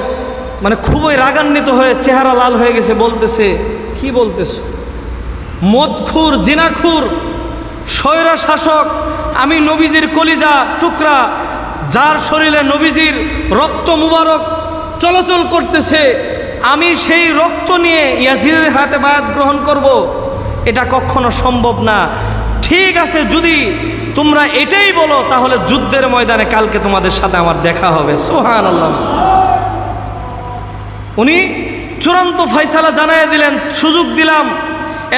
মানে খুবই রাগান্বিত হয়ে চেহারা লাল হয়ে গেছে, বলতেছে কি বলতেছ? মদখুর, জিনাখুর, স্বৈরা শাসক, আমি নবীজির কলিজা টুকরা, যার শরীরে নবীজির রক্ত মুবারক চলাচল করতেছে, আমি সেই রক্ত নিয়ে ইয়াজিদের হাতে বায়াত গ্রহণ করব? এটা কখনো সম্ভব না। ঠিক আছে, যদি তোমরা এটাই বলো তাহলে যুদ্ধের ময়দানে কালকে তোমাদের সাথে আমার দেখা হবে। সুবহানাল্লাহ। উনি চূড়ান্ত ফয়সালা জানায় দিলেন, সুযোগ দিলাম,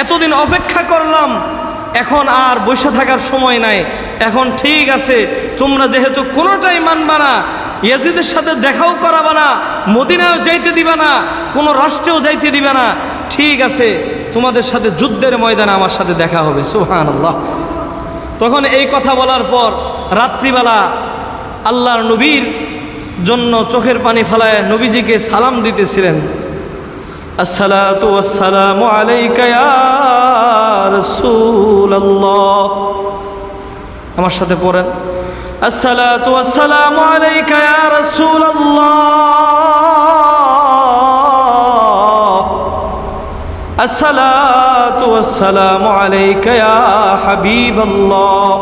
এতদিন অপেক্ষা করলাম, এখন আর বসে থাকার সময় নাই, এখন ঠিক আছে তোমরা যেহেতু কোনোটাই মানবা না, ইয়াজিদের সাথে দেখাও করাবা না, মদিনায়ও যাইতে দিবা না, কোনো রাষ্ট্রেও যাইতে দিবা না, ঠিক আছে তোমাদের সাথে যুদ্ধের ময়দানে আমার সাথে দেখা হবে। সুবহানাল্লাহ। তখন এই কথা বলার পর রাত্রিবেলা আল্লাহর নবীর জন্য চোখের পানি ফেলায় নবীজিকে সালাম দিতেছিলেন, আসসালাতু ওয়াসসালামু আলাইকা ইয়া রাসূলুল্লাহ। আমার সাথে পড়েন, আসসালাতু ওয়াসসালামু আলাইকা ইয়া রাসূলুল্লাহ, আসসালাতু ওয়াসসালামু আলাইকা ইয়া হাবিবাল্লাহ,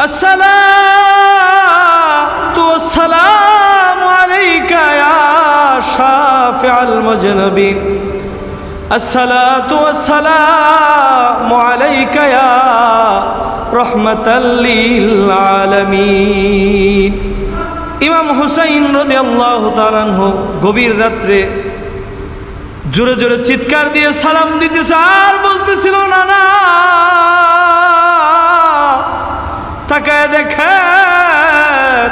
আসসালাতু ওয়াসসালামু আলাইকা ইয়া শাফিআল মুজনিবিন, আসসালাতু ওয়াসসালামু আলাইকা ইয়া রাহমাতাল লিল আলামিন। ইমাম হুসাইন রাদিয়াল্লাহু তাআলা আনহু গভীর রাত্রে জোরে জোরে চিৎকার দিয়ে সালাম দিতেছে আর বলতেছিল, না না তাকায় দেখেন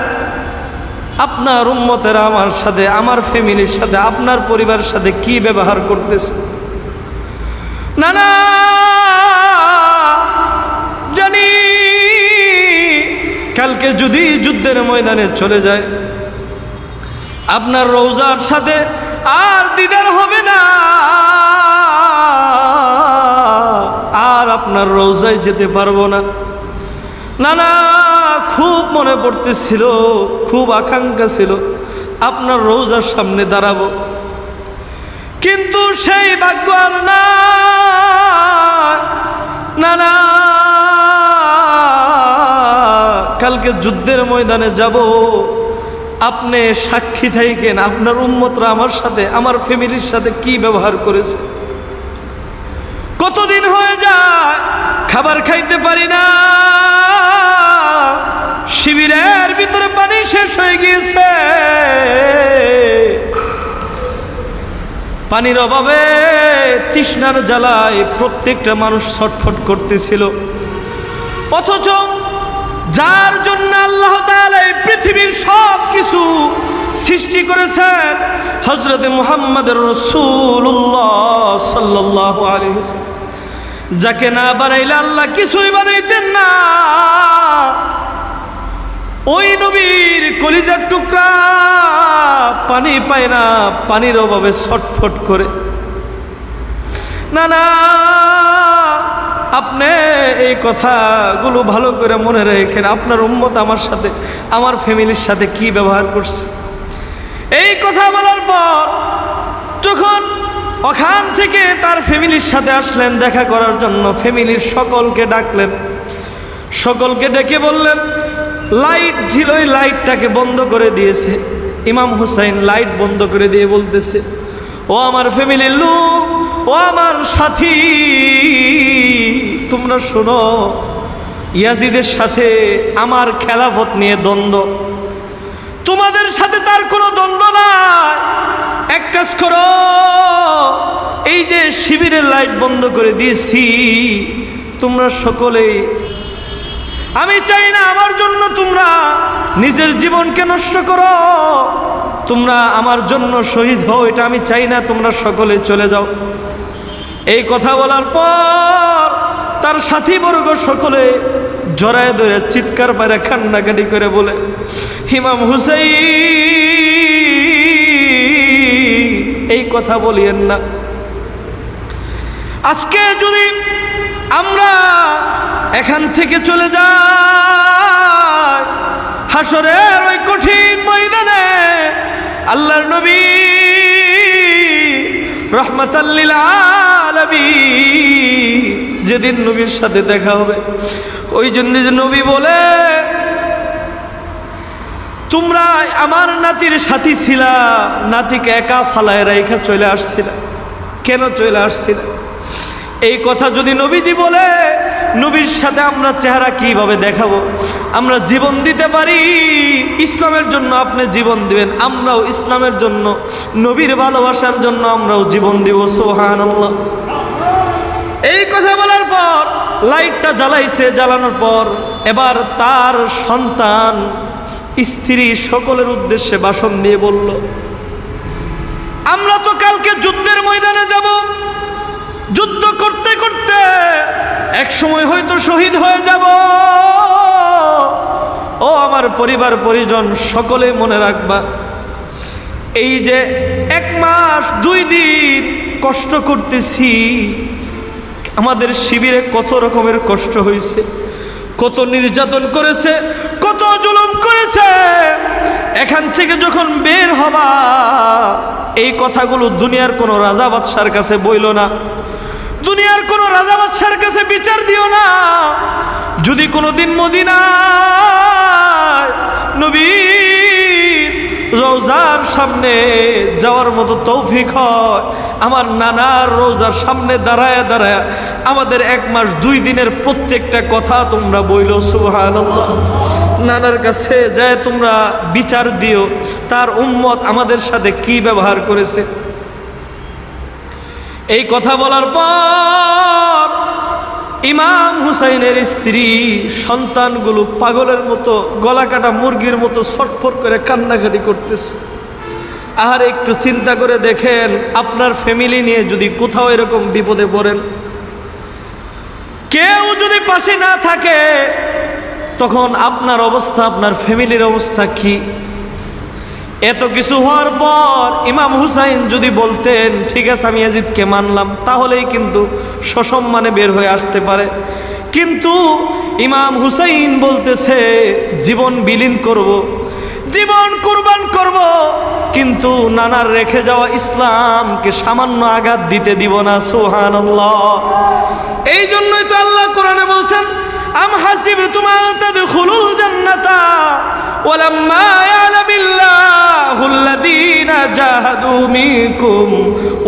আপনার উম্মতেরা আমার সাথে, আমার ফ্যামিলির সাথে, আপনার পরিবারের সাথে কি ব্যবহার করতেছে। না না জানি কালকে যদি যুদ্ধের ময়দানে চলে যায় আপনার রওজার সাথে আর দিদার হবে না, আর আপনার রওজায় যেতে পারবো না। না না খুব মনে পড়তেছিল, খুব আকাঙ্ক্ষা ছিল আপনার রওজার সামনে দাঁড়াবো, কিন্তু সেই ভাগ্য আর না। না না কালকে যুদ্ধের ময়দানে যাব, আপনি সাক্ষী থাকেন আপনার উম্মতরা আমার সাথে, আমার ফ্যামিলির সাথে কি ব্যবহার করেছে। কতদিন হয়ে যায় খাবার খাইতে পারি না, শিবিরের ভিতরে পানি শেষ হয়ে গিয়েছে, পানির অভাবে তৃষ্ণার জ্বালায় প্রত্যেকটা মানুষ ছটফট করতেছিল। অথচ যার জন্য আল্লাহ তাআলা এই পৃথিবীর সব কিছু সৃষ্টি করেছেন, হযরত মুহাম্মদুর রাসূলুল্লাহ সাল্লাল্লাহু আলাইহি ওয়াসাল্লাম, যাকে না বানাইলে আল্লাহ কিছুই বানাইতেন না, ওই নবীর কলিজার টুকরা পানি পায় না, পানির অভাবে ছটফট করে। না না আপনি এই কথাগুলো ভালো করে মনে রেখেন, আপনার উম্মত আমার সাথে, আমার ফ্যামিলির সাথে কি ব্যবহার করছে। এই কথা বলার পর যখন ওখান থেকে তার ফ্যামিলির সাথে আসলেন দেখা করার জন্য, ফ্যামিলির সকলকে ডাকলেন, সকলকে ডেকে বললেন লাইট ছিল, ওই লাইটটাকে বন্ধ করে দিয়েছে। ইমাম হুসাইন লাইট বন্ধ করে দিয়ে বলতেছে, ও আমার ফ্যামিলির লোক, ও আমার সাথী, তোমরা শোনো, ইয়াজিদের সাথে আমার খেলাফত নিয়ে দ্বন্দ্ব, তোমাদের সাথে তার কোনো দ্বন্দ্ব নাই। এক কাজ করো, এই যে শিবিরের লাইট বন্ধ করে দিয়েছি, তোমরা সকলেই, আমি চাই না আমার জন্য তোমরা নিজের জীবনকে নষ্ট করো, তোমরা আমার জন্য শহীদ হও, এটা আমি চাই না, তোমরা সকলে চলে যাও। এই কথা বলার পর তার সাথীবর্গ সকলে জড়ায় ধরে চিৎকার পারে কান্নাকাটি করে বলে, ইমাম হুসাইন এই কথা বলিয়েন না। আজকে যদি আমরা এখান থেকে চলে যাই, হাসরের ওই কঠিন ময়দানে আল্লাহর নবী রাহমাতাল লিল আলামিন যেদিন নবীর সাথে দেখা হবে, ওই জন্য যে নবী বলে, তোমরা আমার নাতির সাথী ছিলা, নাতিকে একা ফালায় রাইখা চলে আসছিলা, কেন চলে আসছিলা? এই কথা যদি নবীজি বলে, নবীর সাথে আমরা চেহারা কিভাবে দেখাবো? আমরা জীবন দিতে পারি, ইসলামের জন্য আপনি জীবন দিবেন, আমরাও ইসলামের জন্য, নবীর ভালোবাসার জন্য আমরাও জীবন দিব। সুবহানাল্লাহ। এই কথা বলার পর লাইটটা জ্বালাইছে, জ্বালানোর পর এবার তার সন্তান, স্ত্রী সকলের উদ্দেশ্যে ভাষণ দিয়ে বলল, আমরা তো কালকে যুদ্ধের ময়দানে যাব, যুদ্ধ করতে করতে এক সময় হয়তো শহীদ হয়ে যাব। ও আমার পরিবার পরিজন, সকলে মনে রাখবা, এই যে 1 মাস 2 দিন কষ্ট করতেছি, আমাদের শিবিরে কত রকমের কষ্ট হয়েছে, কত নির্যাতন করেছে, কত জুলুম করেছে। এখান থেকে যখন বের হবা, এই কথাগুলো দুনিয়ার কোনো রাজা বাদশার কাছে বইল না, দুনিয়ার কোনো রাজা বাদশার কাছে বিচার দিও না। যদি কোনোদিন মদিনায় নবীর রওজার সামনে যাওয়ার মতো তৌফিক হয়, আমার নানার রওজার সামনে দাঁড়ায় দাঁড়ায় আমাদের 1 মাস 2 দিনের প্রত্যেকটা কথা তোমরা বইলো সুবহানাল্লাহ। নানার কাছে যায় তোমরা বিচার দিও তার উম্মত আমাদের সাথে কি ব্যবহার করেছে। এই কথা বলার পর ইমাম হুসাইনের স্ত্রী সন্তানগুলো পাগলের মতো, গলা কাটা মুরগির মতো ছটফট করে কান্নাকাটি করতেছে। আর একটু চিন্তা করে দেখেন, আপনার ফ্যামিলি নিয়ে যদি কোথাও এরকম বিপদে পড়েন, কেউ যদি পাশে না থাকে, তখন আপনার অবস্থা, আপনার ফ্যামিলির অবস্থা কি? এত কিছু হওয়ার পর ইমাম হুসাইন যদি বলতেন ঠিক আছে আমি ইয়াজিদকে মানলাম, তাহলেই কিন্তু সসম্মানে বের হয়ে আসতে পারে। কিন্তু ইমাম হুসাইন বলতেছে জীবন বিলীন করব, জীবন কুরবান করব, কিন্তু নানার রেখে যাওয়া ইসলামকে সামান্য আঘাত দিতে দিব না। সুবহানাল্লাহ। এই জন্যই তো আল্লাহ কোরআনে বলছেন, আম হাসিবতুম আন তাদখুলুল জান্নাতা ওয়ালাম্মা ইয়ালামিল্লাহুল্লাযীনা জাহাদু মিনকুম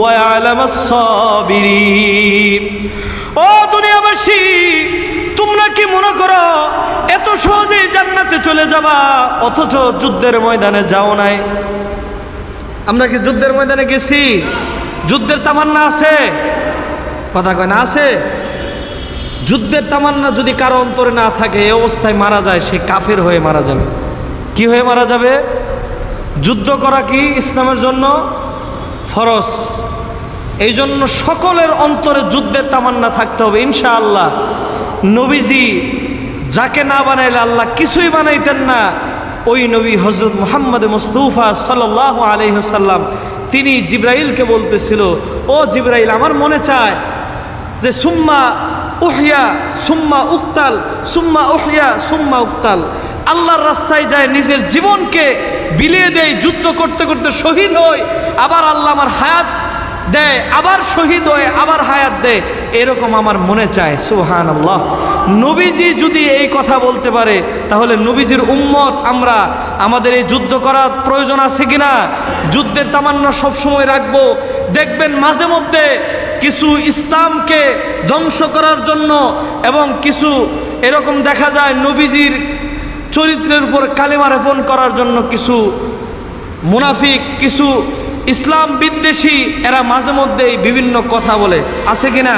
ওয়া ইয়ালামাস সাবিরিন। ও দুনিয়াবাসী, তোমরা কি মনে করো এত সহজেই জান্নাতে চলে যাবা, অথচ যুদ্ধের ময়দানে যাও নাই? আমরা কি যুদ্ধের ময়দানে গেছি? যুদ্ধের তামান্না আছে? কথা কয় না, আছে? যুদ্ধের তামান্না যদি কারো অন্তরে না থাকে, এই অবস্থায় মারা যায়, সে কাফের হয়ে মারা যাবে। কি হয়ে মারা যাবে? যুদ্ধ করা কি ইসলামের জন্য ফরজ। এই জন্য সকলের অন্তরে যুদ্ধের তামান্না থাকতে হবে ইনশাআল্লাহ। নবীজি যাকে না বানাইলে আল্লাহ কিছুই বানাইতেন না, ওই নবী হযরত মুহাম্মদ মুস্তাফা সাল্লাল্লাহু আলাইহি ওয়াসাল্লাম, তিনি জিবরাইলকে বলতেছিল, ও জিবরাইল, আমার মনে চায় যে সুম্মা উহিয়া সুম্মা উক্তাল, সুম্মা উহিয়া সুম্মা উক্তাল, আল্লাহর রাস্তায় যায় নিজের জীবনকে বিলিয়ে দেয়, যুদ্ধ করতে করতে শহীদ হই, আবার আল্লাহ আমার হায়াত দেয়, আবার শহীদ হয়ে আবার হায়াত দেয়, এরকম আমার মনে চায়। সুবহানাল্লাহ। নবীজি যদি এই কথা বলতে পারে, তাহলে নবীজির উম্মত আমরা, আমাদের এই যুদ্ধ করার প্রয়োজন আছে কিনা? যুদ্ধের তামান্না সবসময় রাখবো। দেখবেন মাঝে মধ্যে কিছু ইসলামকে ধ্বংস করার জন্য এবং কিছু এরকম দেখা যায় নবীজির চরিত্রের উপর কালেমা রোপণ করার জন্য কিছু মুনাফিক, কিছু ইসলাম বিদ্বেষী, এরা মাঝে মধ্যেই বিভিন্ন কথা বলে, আছে কিনা?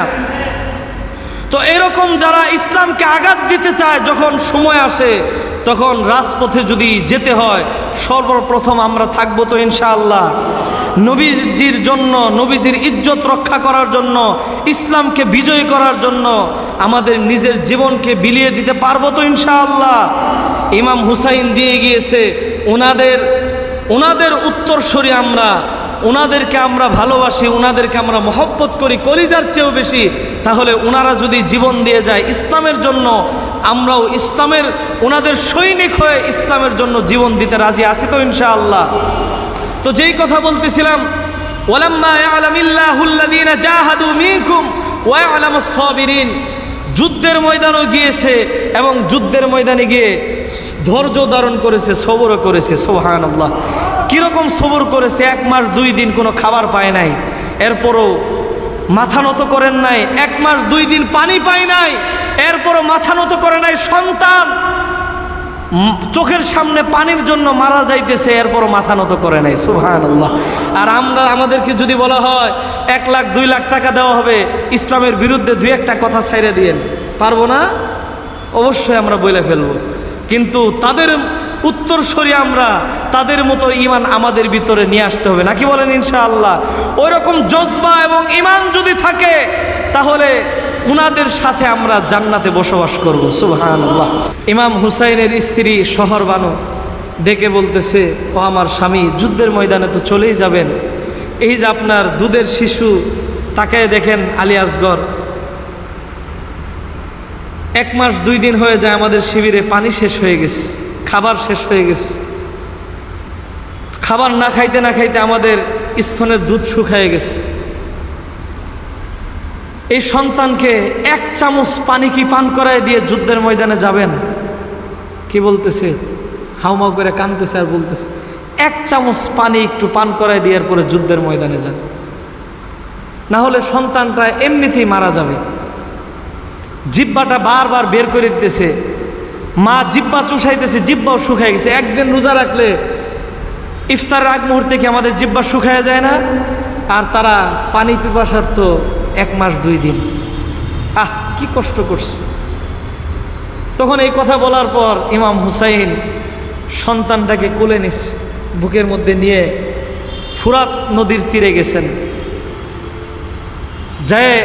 তো এরকম যারা ইসলামকে আঘাত দিতে চায়, যখন সময় আসে তখন রাজপথে যদি যেতে হয়, সর্বপ্রথম আমরা থাকবো তো ইনশাআল্লাহ নবীজির জন্য, নবীজির ইজ্জত রক্ষা করার জন্য, ইসলামকে বিজয়ী করার জন্য আমাদের নিজের জীবনকে বিলিয়ে দিতে পারবো তো ইনশাআল্লাহ। ইমাম হুসাইন দিয়ে গিয়েছে, ওনাদের উত্তরসূরি আমরা, ওনাদেরকে আমরা ভালোবাসি, ওনাদেরকে আমরা মহব্বত করি কলিজার চেয়েও বেশি। তাহলে ওনারা যদি জীবন দিয়ে যায় ইসলামের জন্য, আমরাও ইসলামের, ওনাদের সৈনিক হয়ে ইসলামের জন্য জীবন দিতে রাজি আছি তো ইনশাআল্লাহ। তো যেই কথা বলতেছিলাম, ওয়ালাম্মা ইয়ালামিল্লাহুল্লাযীনা জাহাদু মিনকুম ওয়া ইয়ালামাস সাবিরিন, যুদ্ধের ময়দানও গিয়েছে এবং যুদ্ধের ময়দানে গিয়ে ধৈর্য ধারণ করেছে, সবরও করেছে। সুবহানাল্লাহ। কিরকম সবর করেছে? 1 মাস 2 দিন কোনো খাবার পায় নাই, এরপরও মাথা নত করেন নাই। 1 মাস 2 দিন পানি পায় নাই, এরপরও মাথা নত করে নাই। সন্তান চোখের সামনে পানির জন্য মারা যাইতেছে, এরপরও মাথা নত করে নাই। সুবহানাল্লাহ। আর আমরা, আমাদেরকে যদি বলা হয় 1 লাখ 2 লাখ টাকা দেওয়া হবে, ইসলামের বিরুদ্ধে 2-1টা কথা ছাইড়ে দিয়েন, পারবো না? অবশ্যই আমরা বলে ফেলবো। কিন্তু তাদের উত্তরসূরি আমরা, তাদের মতো ঈমান আমাদের ভিতরে নিয়ে আসতে হবে, নাকি বলেন ইনশাআল্লাহ? ওই রকম জজবা এবং ঈমান যদি থাকে তাহলে উনাদের সাথে আমরা জান্নাতে বসবাস করব। সুবহানাল্লাহ। ইমাম হুসাইনের স্ত্রী শহরবানু ডেকে বলতেছে, ও আমার স্বামী, যুদ্ধের ময়দানে তো চলেই যাবেন, এই যে আপনার দুধের শিশু, তাকায় দেখেন আলী আসগর, 1 মাস 2 দিন হয়ে যায় আমাদের শিবিরে পানি শেষ হয়ে গেছে, খাবার শেষ হয়ে গেছে, খাবার না খাইতে না খাইতে আমাদের স্তনের দুধ শুকিয়ে গেছে। এই সন্তানকে 1 চামচ পানি কি পান করায় দিয়ে যুদ্ধের ময়দানে যাবেন? কি বলতেছে? হাউমাউ করে কাঁদতেছে আর বলতেছে, 1 চামচ পানি একটু পান করায় দেওয়ার পরে যুদ্ধের ময়দানে যান, না হলে সন্তানটা এমনিতেই মারা যাবে। জিব্বাটা বারবার বের করে দিতেছে, মা জিব্বা চুষাইতেছে, জিব্বাও শুকায় গেছে। একদিন রোজা রাখলে ইফতারের আগ মুহূর্তে কি আমাদের জিব্বা শুকায় যায় না? আর তারা পানি পিপাসার্থ 1 মাস 2 দিন, কি কষ্ট করছে। তখন এই কথা বলার পর ইমাম হুসাইন সন্তানটাকে কোলে নিস, বুকের মধ্যে নিয়ে ফুরাত নদীর তীরে গেছেন। যায়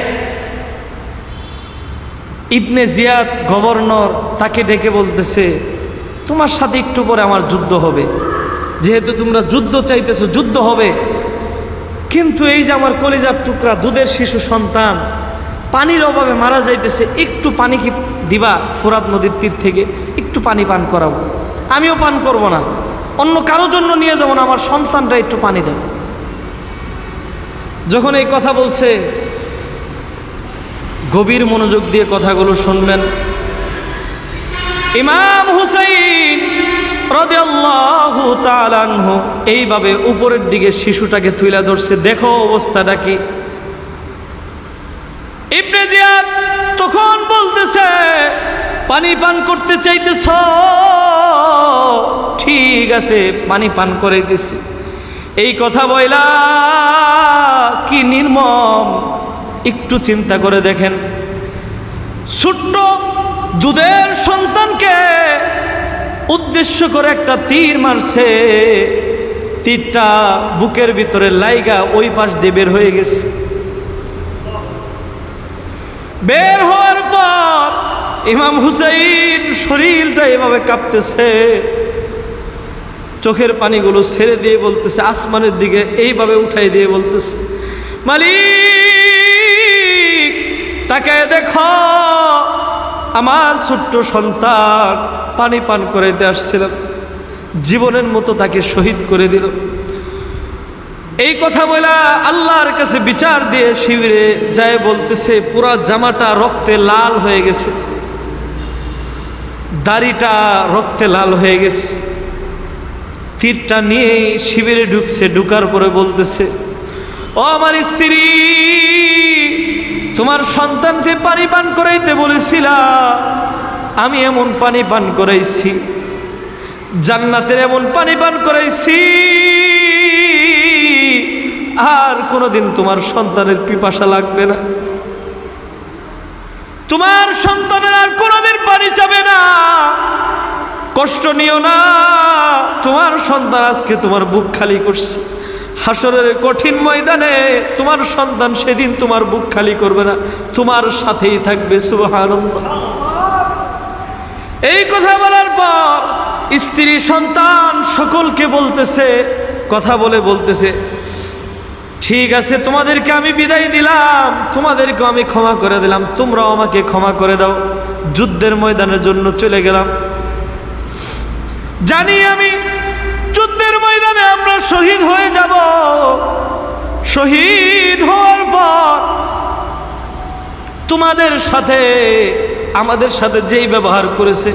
ইবনে জিয়াদ গভর্নর তাকে ডেকে বলতেছে, তোমার সাথে একটু পরে আমার যুদ্ধ হবে, যেহেতু তোমরা যুদ্ধ চাইতেছো, যুদ্ধ হবে, কিন্তু এই যে আমার কলিজার টুকরা দুধের শিশু সন্তান পানির অভাবে মারা যাইতেছে, একটু পানি কি দিবা? ফুরাত নদীর তীর থেকে একটু পানি পান করাবো, আমিও পান করব না, অন্য কারোর জন্য নিয়ে যাবো না, আমার সন্তানটা একটু পানি দেব। যখন এই কথা বলছে, গভীর মনোযোগ দিয়ে কথাগুলো শুনবেন। ইমাম হুসাইন রাদিয়াল্লাহু তাআলা আনহু এইভাবে উপরের দিকে শিশুটাকে তুলে ধরছে, দেখো অবস্থাটা কি। ইবনে জিয়াদ তখন বলতেছে, পানি পান করতে চাইতেছ? ঠিক আছে, পানি পান করাইতেছি। এই কথা বইলা কি নির্মম, একটু চিন্তা করে দেখেন, ছোট্ট দুধের সন্তানকে উদ্দেশ্য করে একটা তীর মারছে, তীরটা বুকের ভিতরে লাইগা ওই পাশ দিয়ে বের হয়ে গেছে। বের হওয়ার পর ইমাম হুসাইন শরীরটা এভাবে কাঁপতেছে, চোখের পানিগুলো ছেড়ে দিয়ে বলতেছে, আসমানের দিকে এইভাবে উঠাই দিয়ে বলতেছে, মালিক তাকায় দেখো, আমার ছোট্ট সন্তান পানি পান করাইতে আসছিলাম, জীবনের মতো তাকে শহীদ করে দিল। এই কথা বলা আল্লাহর কাছে বিচার দিয়ে শিবিরে যায় বলতেছে, পুরা জামাটা রক্তে লাল হয়ে গেছে, দাড়িটা রক্তে লাল হয়ে গেছে। তীরটা নিয়ে শিবিরে ঢুকছে, ঢুকার পরে বলতেছে, ও আমার স্ত্রী, তোমার সন্তানকে পানি পান করাইতে বলেছিলা, আমি এমন পানি পান করাইছি, জান্নাতের এমন পানি পান করাইছি, আর কোনোদিন তোমার সন্তানের পিপাসা লাগবে না, তোমার সন্তানের আর কোনোদিন পানি চাবে না, কষ্ট নিও না, তোমার সন্তান আজকে তোমার বুক খালি করছে, হাসরের কঠিন ময়দানে তোমার সন্তান সেদিন তোমার বুক খালি করবে না, তোমার সাথেই থাকবে। সুবহানাল্লাহ। এই কথা বলার পর স্ত্রী সন্তান সকলকে বলতেছে, কথা বলে বলতেছে, ঠিক আছে, তোমাদেরকে আমি বিদায় দিলাম, তোমাদেরকে আমি ক্ষমা করে দিলাম, তোমরাও আমাকে ক্ষমা করে দাও। যুদ্ধের ময়দানের জন্য চলে গেলাম, জানি আমি যুদ্ধের ময়দানে আমরা শহীদ হয়ে যাব, শহীদ হওয়ার পর তোমাদের সাথে আমাদের সাথে যেই ব্যবহার করেছে,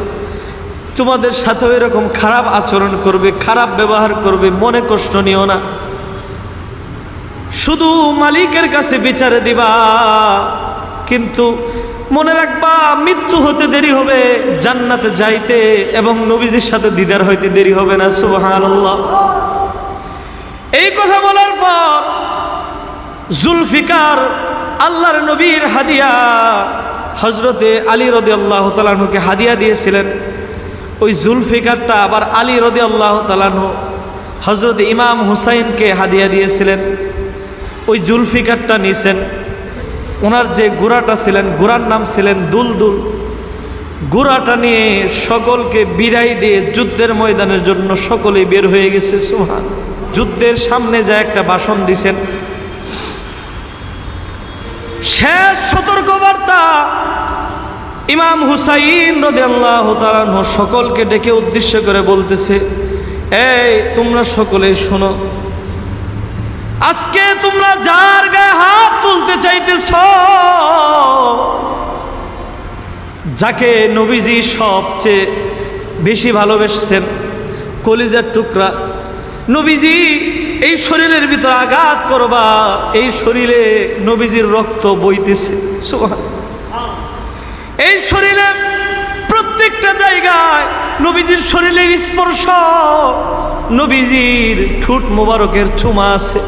তোমাদের সাথেও এরকম খারাপ আচরণ করবে, খারাপ ব্যবহার করবে, মনে কষ্ট নিও না, শুধু মালিকের কাছে বিচারে দিবা, কিন্তু মনে রাখবা মৃত্যু হতে দেরি হবে, জান্নাতে যাইতে এবং নবীজির সাথে দিদার হইতে দেরি হবে না। সুবহানাল্লাহ। এই কথা বলার পর জুলফিকার আল্লাহর নবীর হাদিয়া, হজরতে আলী রাদিয়াল্লাহু তাআলা আনহুকে হাদিয়া দিয়েছিলেন। ওই জুলফিকারটা আবার আলী রাদিয়াল্লাহু তাআলা আনহু হজরত ইমাম হুসাইনকে হাদিয়া দিয়েছিলেন। ওই জুলফিকারটা নিয়েছেন। ওনার যে ঘোড়াটা ছিলেন, ঘোড়ার নাম ছিলেন দুলদুল। ঘোড়াটা নিয়ে সকলকে বিদায় দিয়ে যুদ্ধের ময়দানের জন্য সকলেই বের হয়ে গেছে। সুবহান। যুদ্ধের সামনে যা একটা ভাষণ দিছেন, শেষ সতর্কবার্তা ইমাম হুসাইন রাদিয়াল্লাহু তাআলা আনহু সকলকে ডেকে উদ্দেশ্য করে বলতেছে, এই তোমরা সকলে শোনো, আজকে তোমরা যার গায়ে হাত তুলতে চাইতেছ, যাকে নবীজি সবচেয়ে বেশি ভালোবেসেছেন, কলিজার টুকরা নবীজি, এই শরীরের ভিতর আঘাত করবা, এই শরীরে নবীজির রক্ত বইতেছে। সুবহান। এই শরীরে প্রত্যেকটা জায়গায় নবীজির শরীরের স্পর্শ, নবীজির ঠোঁট মোবারকের চুমা আছে।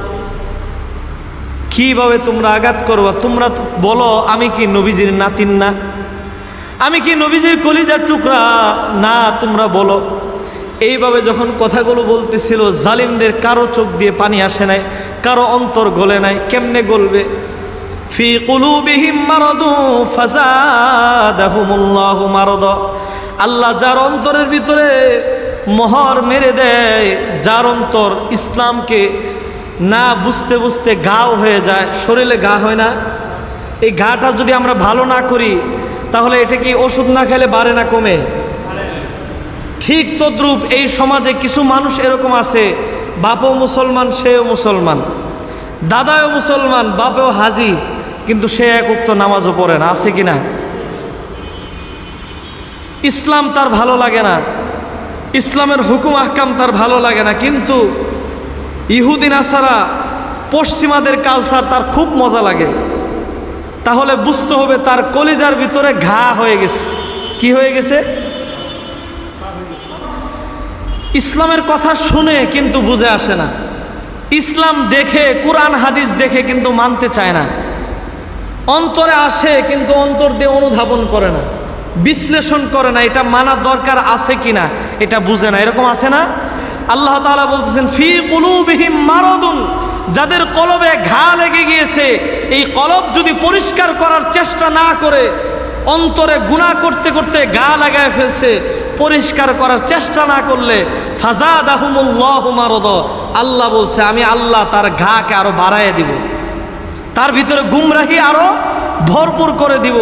কিভাবে তোমরা আঘাত করবা? তোমরা বলো, আমি কি নবীজির নাতিন না? আমি কি নবীজির কলিজার টুকরা না? তোমরা বলো। এইভাবে যখন কথাগুলো বলতেছিল, জালিমদের কারো চোখ দিয়ে পানি আসে নাই, কারো অন্তর গলে নাই। কেমনে গলবে? ফি কুলুবিহিম মারাদু ফাযাদাহুমুল্লাহু মারাদা। আল্লাহ যার অন্তরের ভিতরে মোহর মেরে দেয়, যার অন্তর ইসলামকে না বুঝতে বুঝতে ঘাও হয়ে যায়, শরীরে ঘা হয় না? এই ঘাটা যদি আমরা ভালো না করি, তাহলে এটা কি ওষুধ না খেলে বাড়ে না কমে? ঠিক তদ্রূপ এই সমাজে কিছু মানুষ এরকম আছে, বাপও মুসলমান, সেও মুসলমান, দাদাও মুসলমান, বাপেও হাজি, কিন্তু সে এক ওয়াক্ত নামাজও পড়ে না। আছে কি না? ইসলাম তার ভালো লাগে না, ইসলামের হুকুম আহকাম তার ভালো লাগে না, কিন্তু ইহুদি নাসারা পশ্চিমাদের কালচার তার খুব মজা লাগে। তাহলে বুঝতে হবে তার কলিজার ভিতরে ঘা হয়ে গেছে। কি হয়ে গেছে? ইসলামের কথা শুনে কিন্তু বুঝে আসে না, ইসলাম দেখে, কোরআন হাদিস দেখে কিন্তু মানতে চায় না। অন্তরে আসে কিন্তু অন্তর দিয়ে অনুধাবন করে না, বিশ্লেষণ করে না, এটা মানা দরকার আছে কিনা এটা বুঝে না। এরকম আছে না? আল্লাহ তাআলা বলতেছেন, ফি কুলুবিহিম মারাদুন, যাদের কলবে ঘা লেগে গিয়েছে, এই কলব যদি পরিষ্কার করার চেষ্টা না করে, অন্তরে গুনাহ করতে করতে গা লাগায় ফেলছে, পরিষ্কার করার চেষ্টা না করলে, ফাযাদাহুমুল্লাহু মারাদা, আল্লাহ বলছে আমি আল্লাহ তার ঘাকে আরো বাড়ায় দিব, তার ভিতরে গুমরাহি আরো ভরপুর করে দিব।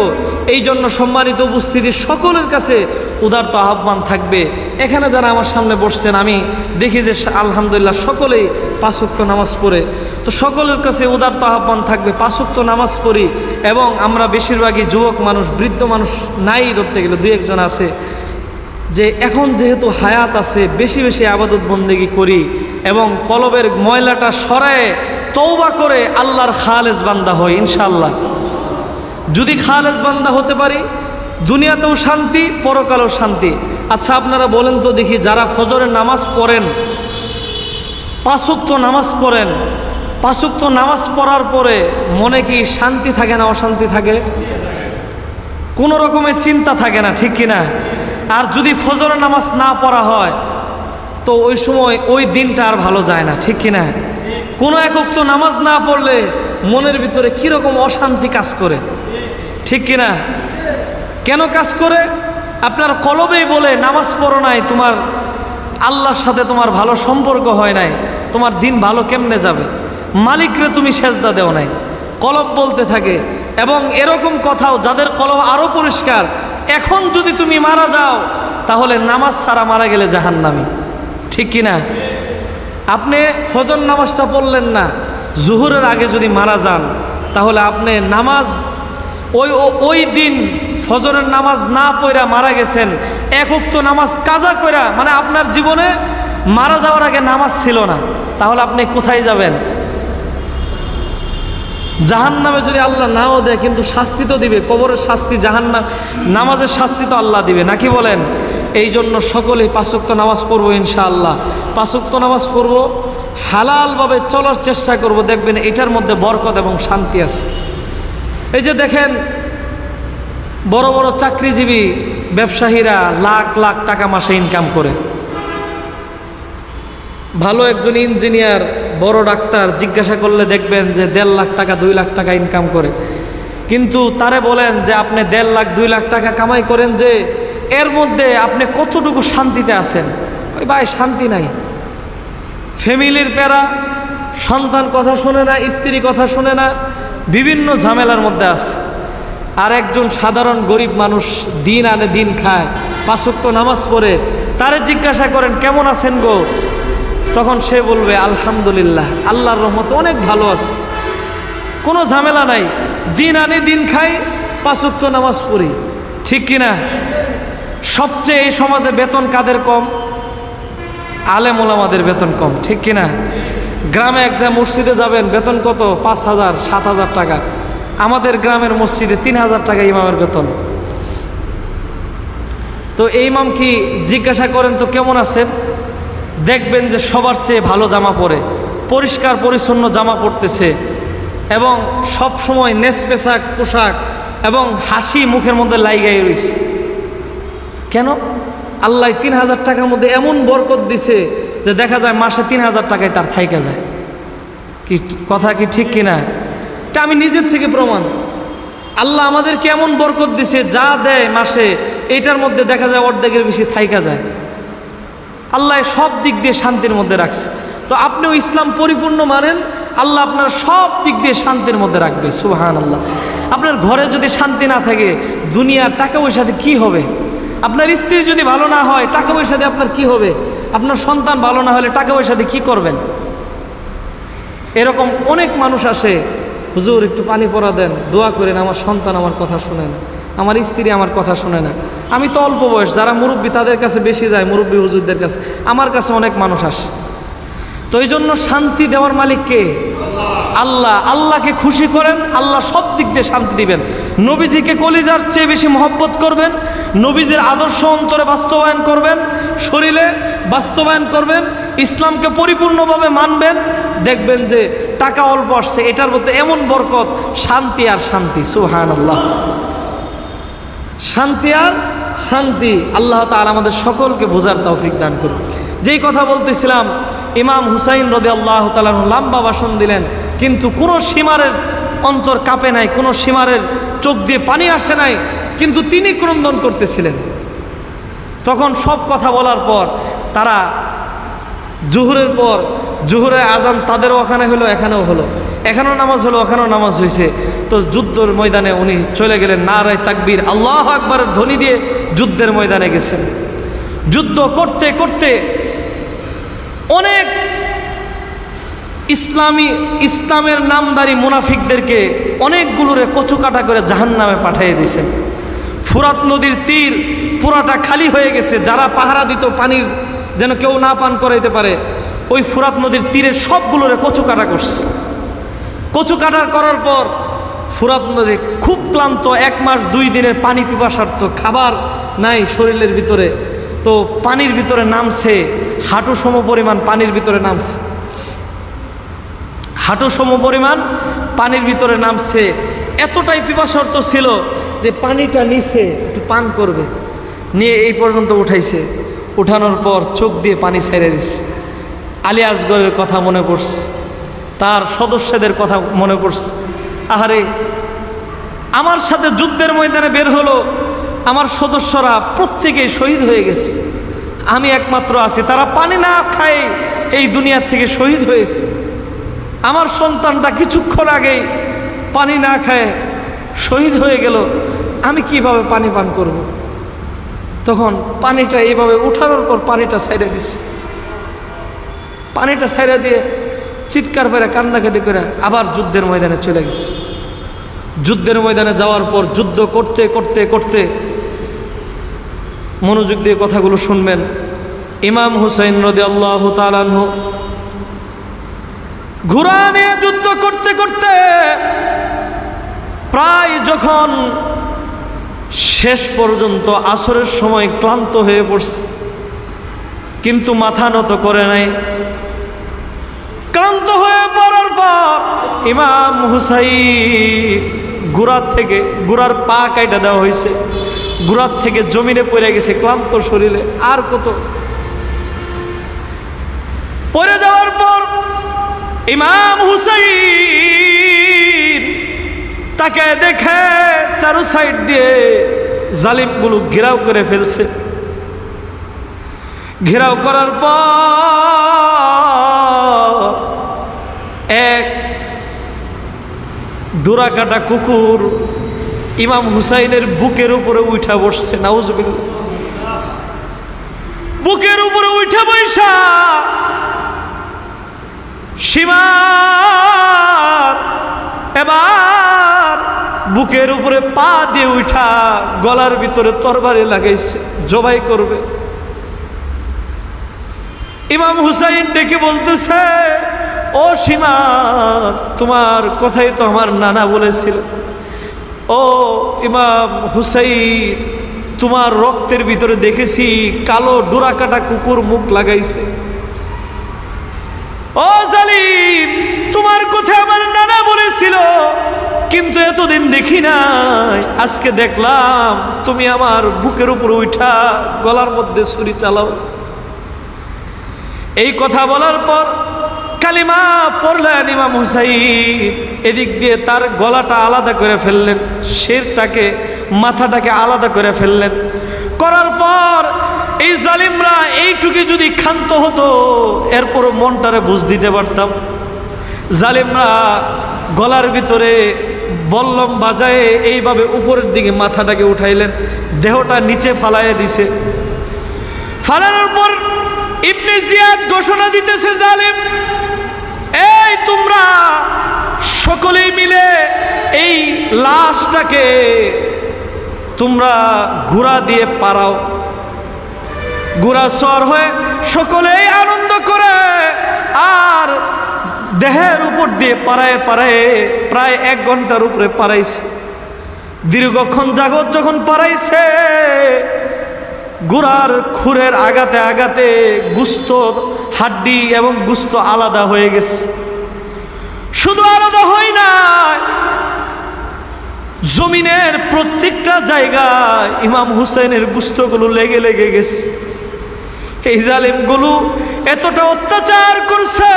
এই জন্য সম্মানিত উপস্থিতি, সকলের কাছে উদারত আহ্বান থাকবে। এখানে যারা আমার সামনে বসছেন, আমি দেখি যে আলহামদুলিল্লাহ সকলেই 5 ওয়াক্ত নামাজ পড়ে, তো সকলের কাছে উদারত আহ্বান থাকবে, 5 ওয়াক্ত নামাজ পড়ি। এবং আমরা বেশিরভাগই যুবক মানুষ, বৃদ্ধ মানুষ নাই ধরতে গেলে, 2-1 আছে, যে এখন যেহেতু হায়াত আছে, বেশি বেশি আবাদত বন্দেগি করি এবং কলবের ময়লাটা সরায় তওবা করে আল্লাহর খালেস বান্দা হয় ইনশাআল্লাহ। যদি খালেস বান্দা হতে পারি, দুনিয়াতেও শান্তি, পরকালেও শান্তি। আচ্ছা আপনারা বলেন তো দেখি, যারা ফজরের নামাজ পড়েন, 5 ওয়াক্ত নামাজ পড়েন, 5 ওয়াক্ত নামাজ পড়ার পরে মনে কি শান্তি থাকে না অশান্তি থাকে? কোনো রকমের চিন্তা থাকে না, ঠিক কিনা? আর যদি ফজরের নামাজ না পড়া হয়, তো ওই সময় ওই দিনটা আর ভালো যায় না, ঠিক কিনা? কোনো এক ওয়াক্ত নামাজ না পড়লে মনের ভিতরে কীরকম অশান্তি কাজ করে, ঠিক কিনা? কেন কাজ করে? আপনার কলবেই বলে নামাজ পড়ো নাই, তোমার আল্লাহর সাথে তোমার ভালো সম্পর্ক হয় নাই, তোমার দিন ভালো কেমনে যাবে? মালিকরে তুমি সেজদা দেও নাই, কলব বলতে থাকে। এবং এরকম কথাও, যাদের কলব আরও পরিষ্কার, এখন যদি তুমি মারা যাও, তাহলে নামাজ ছাড়া মারা গেলে জাহান্নামী, ঠিক কিনা? আপনি ফজর নামাজটা পড়লেন না, জুহুরের আগে যদি মারা যান, তাহলে আপনি নামাজ ওই দিন ফজরের নামাজ না পড়া মারা গেছেন, 1 ওয়াক্ত নামাজ কাজা কইরা, মানে আপনার জীবনে মারা যাওয়ার আগে নামাজ ছিল না, তাহলে আপনি কোথায় যাবেন? জাহান্নামে যদি আল্লাহ নাও দেয়, কিন্তু শাস্তি তো দিবে, কবরের শাস্তি, জাহান্নাম, নামাজের শাস্তি তো আল্লাহ দিবে, নাকি বলেন? এই জন্য সকলেই 5 ওয়াক্ত নামাজ পড়বো ইনশাআল্লাহ। 5 ওয়াক্ত নামাজ পড়বো, হালালভাবে চলার চেষ্টা করব, দেখবেন এটার মধ্যে বরকত এবং শান্তি আছে। এই যে দেখেন বড় বড় চাকরিজীবী ব্যবসায়ীরা লাখ লাখ টাকা মাসে ইনকাম করে। ভালো একজন ইঞ্জিনিয়ার, বড় ডাক্তার জিজ্ঞাসা করলে দেখবেন যে 1.5 লাখ টাকা 2 লাখ টাকা ইনকাম করে। কিন্তু তারে বলেন যে আপনি 1.5 লাখ 2 লাখ টাকা কামাই করেন, যে এর মধ্যে আপনি কতটুকু শান্তিতে আছেন? কই ভাই শান্তি নাই, ফ্যামিলির প্যারা, সন্তান কথা শোনে না, স্ত্রী কথা শোনে না, বিভিন্ন ঝামেলার মধ্যে আছে। আর একজন সাধারণ গরিব মানুষ দিন আনে দিন খায়, 5 ওয়াক্ত নামাজ পড়ে, তারে জিজ্ঞাসা করেন কেমন আছেন গো, তখন সে বলবে আলহামদুলিল্লাহ, আল্লাহর রহমতে অনেক ভালো আছে, কোনো ঝামেলা নাই, দিন আনি দিন খাই, 5 ওয়াক্ত নামাজ পড়ি। ঠিক কিনা? সবচেয়ে এই সমাজে বেতন কাদের কম? আলেম ওলামাদের বেতন কম। ঠিক কিনা? গ্রামে এক জায়গায় মসজিদে যাবেন, বেতন কত? 5,000 7,000 টাকা। আমাদের গ্রামের মসজিদে 3,000 টাকা ইমামের বেতন। তো এই ইমাম কি জিজ্ঞাসা করেন তো কেমন আছেন, দেখবেন যে সবার চেয়ে ভালো জামা পরে, পরিষ্কার পরিচ্ছন্ন জামা পরতেছে, এবং সব সময় নেসপেশাক পোশাক এবং হাসি মুখের মধ্যে লাইগাই রয়েছে। কেন? আল্লাহ 3,000 টাকার মধ্যে এমন বরকত দিছে যে দেখা যায় মাসে 3,000 টাকায় তার থাইকা যায়। কি কথা কি ঠিক কিনা? এটা আমি নিজের থেকে প্রমাণ। আল্লাহ আমাদেরকে এমন বরকত দিছে, যা দেয় মাসে এটার মধ্যে দেখা যায় অর্ধেকের বেশি থাইকা যায়। আল্লাহ সব দিক দিয়ে শান্তির মধ্যে রাখছে। তো আপনিও ইসলাম পরিপূর্ণ মানেন, আল্লাহ আপনার সব দিক দিয়ে শান্তির মধ্যে রাখবে। সুবহানাল্লাহ। আপনার ঘরে যদি শান্তি না থাকে, দুনিয়ার টাকা পয়সা দিয়ে কী হবে? আপনার স্ত্রী যদি ভালো না হয়, টাকা পয়সা দিয়ে আপনার কি হবে? আপনার সন্তান ভালো না হলে টাকা পয়সা দিয়ে কী করবেন? এরকম অনেক মানুষ আসে, হুজুর একটু পানি পড়া দেন, দোয়া করেন, আমার সন্তান আমার কথা শুনে না, আমার স্ত্রী আমার কথা শুনে না। আমি তো অল্প বয়স, যারা মুরব্বী তাদের কাছে বেশি যায়, মুরব্বী হুজুরদের কাছে, আমার কাছে অনেক মানুষ আসে। তো এই জন্য শান্তি দেওয়ার মালিক কে? আল্লাহ। আল্লাহকে খুশি করেন, আল্লাহ সব দিক দিয়ে শান্তি দিবেন। নবীজিকে কলিজার চেয়ে বেশি মহব্বত করবেন, নবীজির আদর্শ অন্তরে বাস্তবায়ন করবেন, শরীরে বাস্তবায়ন করবেন, ইসলামকে পরিপূর্ণভাবে মানবেন, দেখবেন যে টাকা অল্প আসছে, এটার মধ্যে এমন বরকত, শান্তি আর শান্তি। সুবহানাল্লাহ। শান্তি আর শান্তি। আল্লাহ তাআলা আমাদের সকলকে বোঝার তৌফিক দান করুন। যেই কথা বলতেছিলাম, ইমাম হুসাইন রাদিয়াল্লাহু তাআলা লম্বা ভাষণ দিলেন, কিন্তু কোনো সীমারের অন্তর কাঁপে নাই, কোনো সীমারের চোখ দিয়ে পানি আসে নাই, কিন্তু তিনি ক্রন্দন করতেছিলেন। তখন সব কথা বলার পর তারা জুহুরের পর, জুহুরের আজান তাদেরও ওখানে হলো, এখানেও হলো, এখানেও নামাজ হলো, ওখানেও নামাজ হয়েছে। তো যুদ্ধের ময়দানে উনি চলে গেলেন, নারায়ে তাকবীর আল্লাহু আকবারের ধ্বনি দিয়ে যুদ্ধের ময়দানে গেছেন। যুদ্ধ করতে করতে অনেক ইসলামের নামদারি মুনাফিকদেরকে অনেকগুলোরে কচুকাটা করে জাহান্নামে পাঠিয়ে দিয়েছেন। ফুরাত নদীর তীর পুরাটা খালি হয়ে গেছে, যারা পাহারা দিত পানির যেন কেউ না পান করাইতে পারে, ওই ফুরাত নদীর তীরের সবগুলোরে কচুকাটা করছে। কচুকাটা করার পর ফুরাত নদী খুব ক্লান্ত, 1 মাস 2 দিনের পানি পিপাসার্থ, খাবার নাই শরীরের ভিতরে। তো পানির ভিতরে নামছে, হাঁটু সম পরিমাণ পানির ভিতরে নামছে, হাঁটু সম পরিমাণ পানির ভিতরে নামছে। এতটাই পিপাসার্থ ছিল যে পানিটা নিচে একটু পান করবে, নিয়ে এই পর্যন্ত উঠাইছে। উঠানোর পর চোখ দিয়ে পানি ছেড়ে দিচ্ছে। আলী আসগরের কথা মনে পড়ছে, তার সদস্যদের কথা মনে পড়ছে। আহারে, আমার সাথে যুদ্ধের ময়দানে বের হলো, আমার সদস্যরা প্রত্যেকেই শহীদ হয়ে গেছে, আমি একমাত্র আছি, তারা পানি না খায় এই দুনিয়ার থেকে শহীদ হয়েছে। আমার সন্তানটা কিছুক্ষণ আগেই পানি না খায় শহীদ হয়ে গেল, আমি কিভাবে পানি পান করব? তখন পানিটা এইভাবে উঠানোর পর পানিটা ছাইড়া দিছে। পানিটা ছাইড়া দিয়ে চিৎকার করে কান্নাকাটি করে আবার যুদ্ধের ময়দানে চলে গেছে। যুদ্ধের ময়দানে যাওয়ার পর যুদ্ধ করতে করতে করতে, মনোযোগ দিয়ে কথাগুলো শুনবেন, ইমাম হুসাইন রাদিয়াল্লাহু তাআলা আনহু ঘোড়া নিয়ে যুদ্ধ করতে করতে প্রায় যখন শেষ পর্যন্ত আসরের সময় ক্লান্ত হয়ে পড়ছে, কিন্তু মাথা নত করে নাই। হয়ে পড়ার পর ইমাম হুসাইন গুড়ার পা কাইটা দেওয়া হয়েছে, গুড়ার থেকে জমিনে পড়ে গেছে ক্লান্ত শরীরে। আর কত পড়ে যাওয়ার পর ইমাম হুসাইন তাকে দেখে চারু সাইড দিয়ে জালিমগুলো ঘেরাও করে ফেলছে। ঘেরাও করার পর এক ডোরা কাটা কুকুর ইমাম হুসাইনের বুকের উপরে উঠা বসছে। নাউজুবিল্লাহ। বুকের উপরে উঠা বৈশা সীমার এবার বুকের উপরে পা দিয়ে উঠা গলার ভিতরে তরবারি লাগাইছে, জবাই করবে। ইমাম হুসাইন ডেকে বলতেছে, ও সীমা, তোমার কথাই তো আমার নানা বলেছিল। ও ইমাম হুসাইন, তোমার রক্তের ভিতরে দেখেছি কালো ডোরা কাটা কুকুর মুখ লাগাইছে। ও জালিম, তোমার কথা আমার নানা বলেছিল, কিন্তু এতদিন দেখি নাই, আজকে দেখলাম তুমি আমার বুকের উপর উঠা গলার মধ্যে ছুরি চালাও। এই কথা বলার পর কালিমা পড়লেন ইমাম হুসাইন। এদিক দিয়ে তার গলাটা আলাদা করে ফেললেন, শিরটাকে মাথাটাকে আলাদা করে ফেললেন। করার পর এই জালিমরা এইটুকু যদি ক্ষান্ত হতো, এরপর মনটারে বুঝ দিতে পারতাম। জালিমরা গলার ভিতরে বল্লম বাজায়ে এইভাবে উপরের দিকে মাথাটাকে উঠাইলেন, দেহটা নিচে ফালাইয়া দিছে। ফালানোর পর ইবনে জিয়াদ ঘোষণা দিতেছে, জালিম, এই তোমরা সকলেই মিলে এই লাশটাকে তোমরা ঘোড়া দিয়ে পারাও। ঘোড়া সওয়ার হয়ে সকলেই আনন্দ করে আর দেহের উপর দিয়ে পাড়ায় পাড়ায় প্রায় 1 ঘন্টার উপরে পাড়াইছে। দীর্ঘক্ষণ যাবত যখন পাড়াইছে, ঘোড়ার খুরের আঘাতে আঘাতে গুস্ত, হাড্ডি এবং গুস্ত আলাদা হয়ে গেছে। শুধু আলাদা হয় না, জমিনের প্রত্যেকটা জায়গায় ইমাম হুসাইনের গুস্তগুলো লেগে লেগে গেছে। এই জালিমগুলো এতটা অত্যাচার করছে।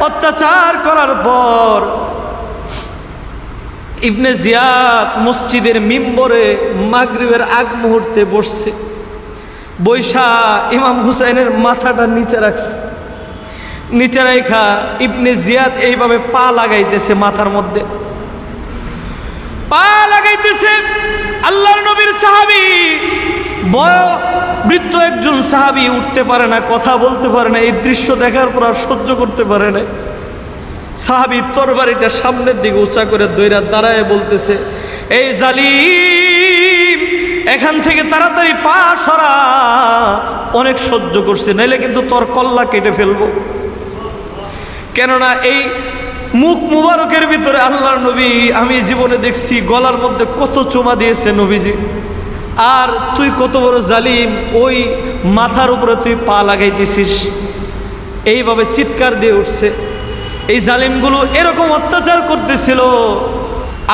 অত্যাচার করার পর ইবনে জিয়াদ মসজিদের মিম্বরে মাগরিবের আগ মুহূর্তে বসছে। বৈশা ইমাম হুসাইনের মাথাটা নিচে রাখছে। নিচে রাখা ইবনে জিয়াদ এইভাবে পা লাগাইতেছে, মাথার মধ্যে পা লাগাইতেছে। আল্লাহর নবীর সাহাবী, বৃদ্ধ একজন সাহাবী, উঠতে পারে না, কথা বলতে পারে না। এই দৃশ্য দেখার পর আর সহ্য করতে পারে না। সাহাবী তরবারিটা সামনের দিকে উঁচা করে দইরা দাঁড়ায় বলতেছে, এই জালিম, এখান থেকে তাড়াতাড়ি পা সরা, অনেক সহ্য করছে, নাইলে কিন্তু তোর কল্লা কেটে ফেলবো। কেননা এই মুখ মুবারকের ভিতরে আল্লাহর নবী আমি জীবনে দেখছি গলার মধ্যে কত চুমা দিয়েছে নবীজি, আর তুই কত বড় জালিম, ওই মাথার উপরে তুই পা লাগাইতেছিস। এইভাবে চিৎকার দিয়ে উঠছে। এই জালিমগুলো এরকম অত্যাচার করতেছিল।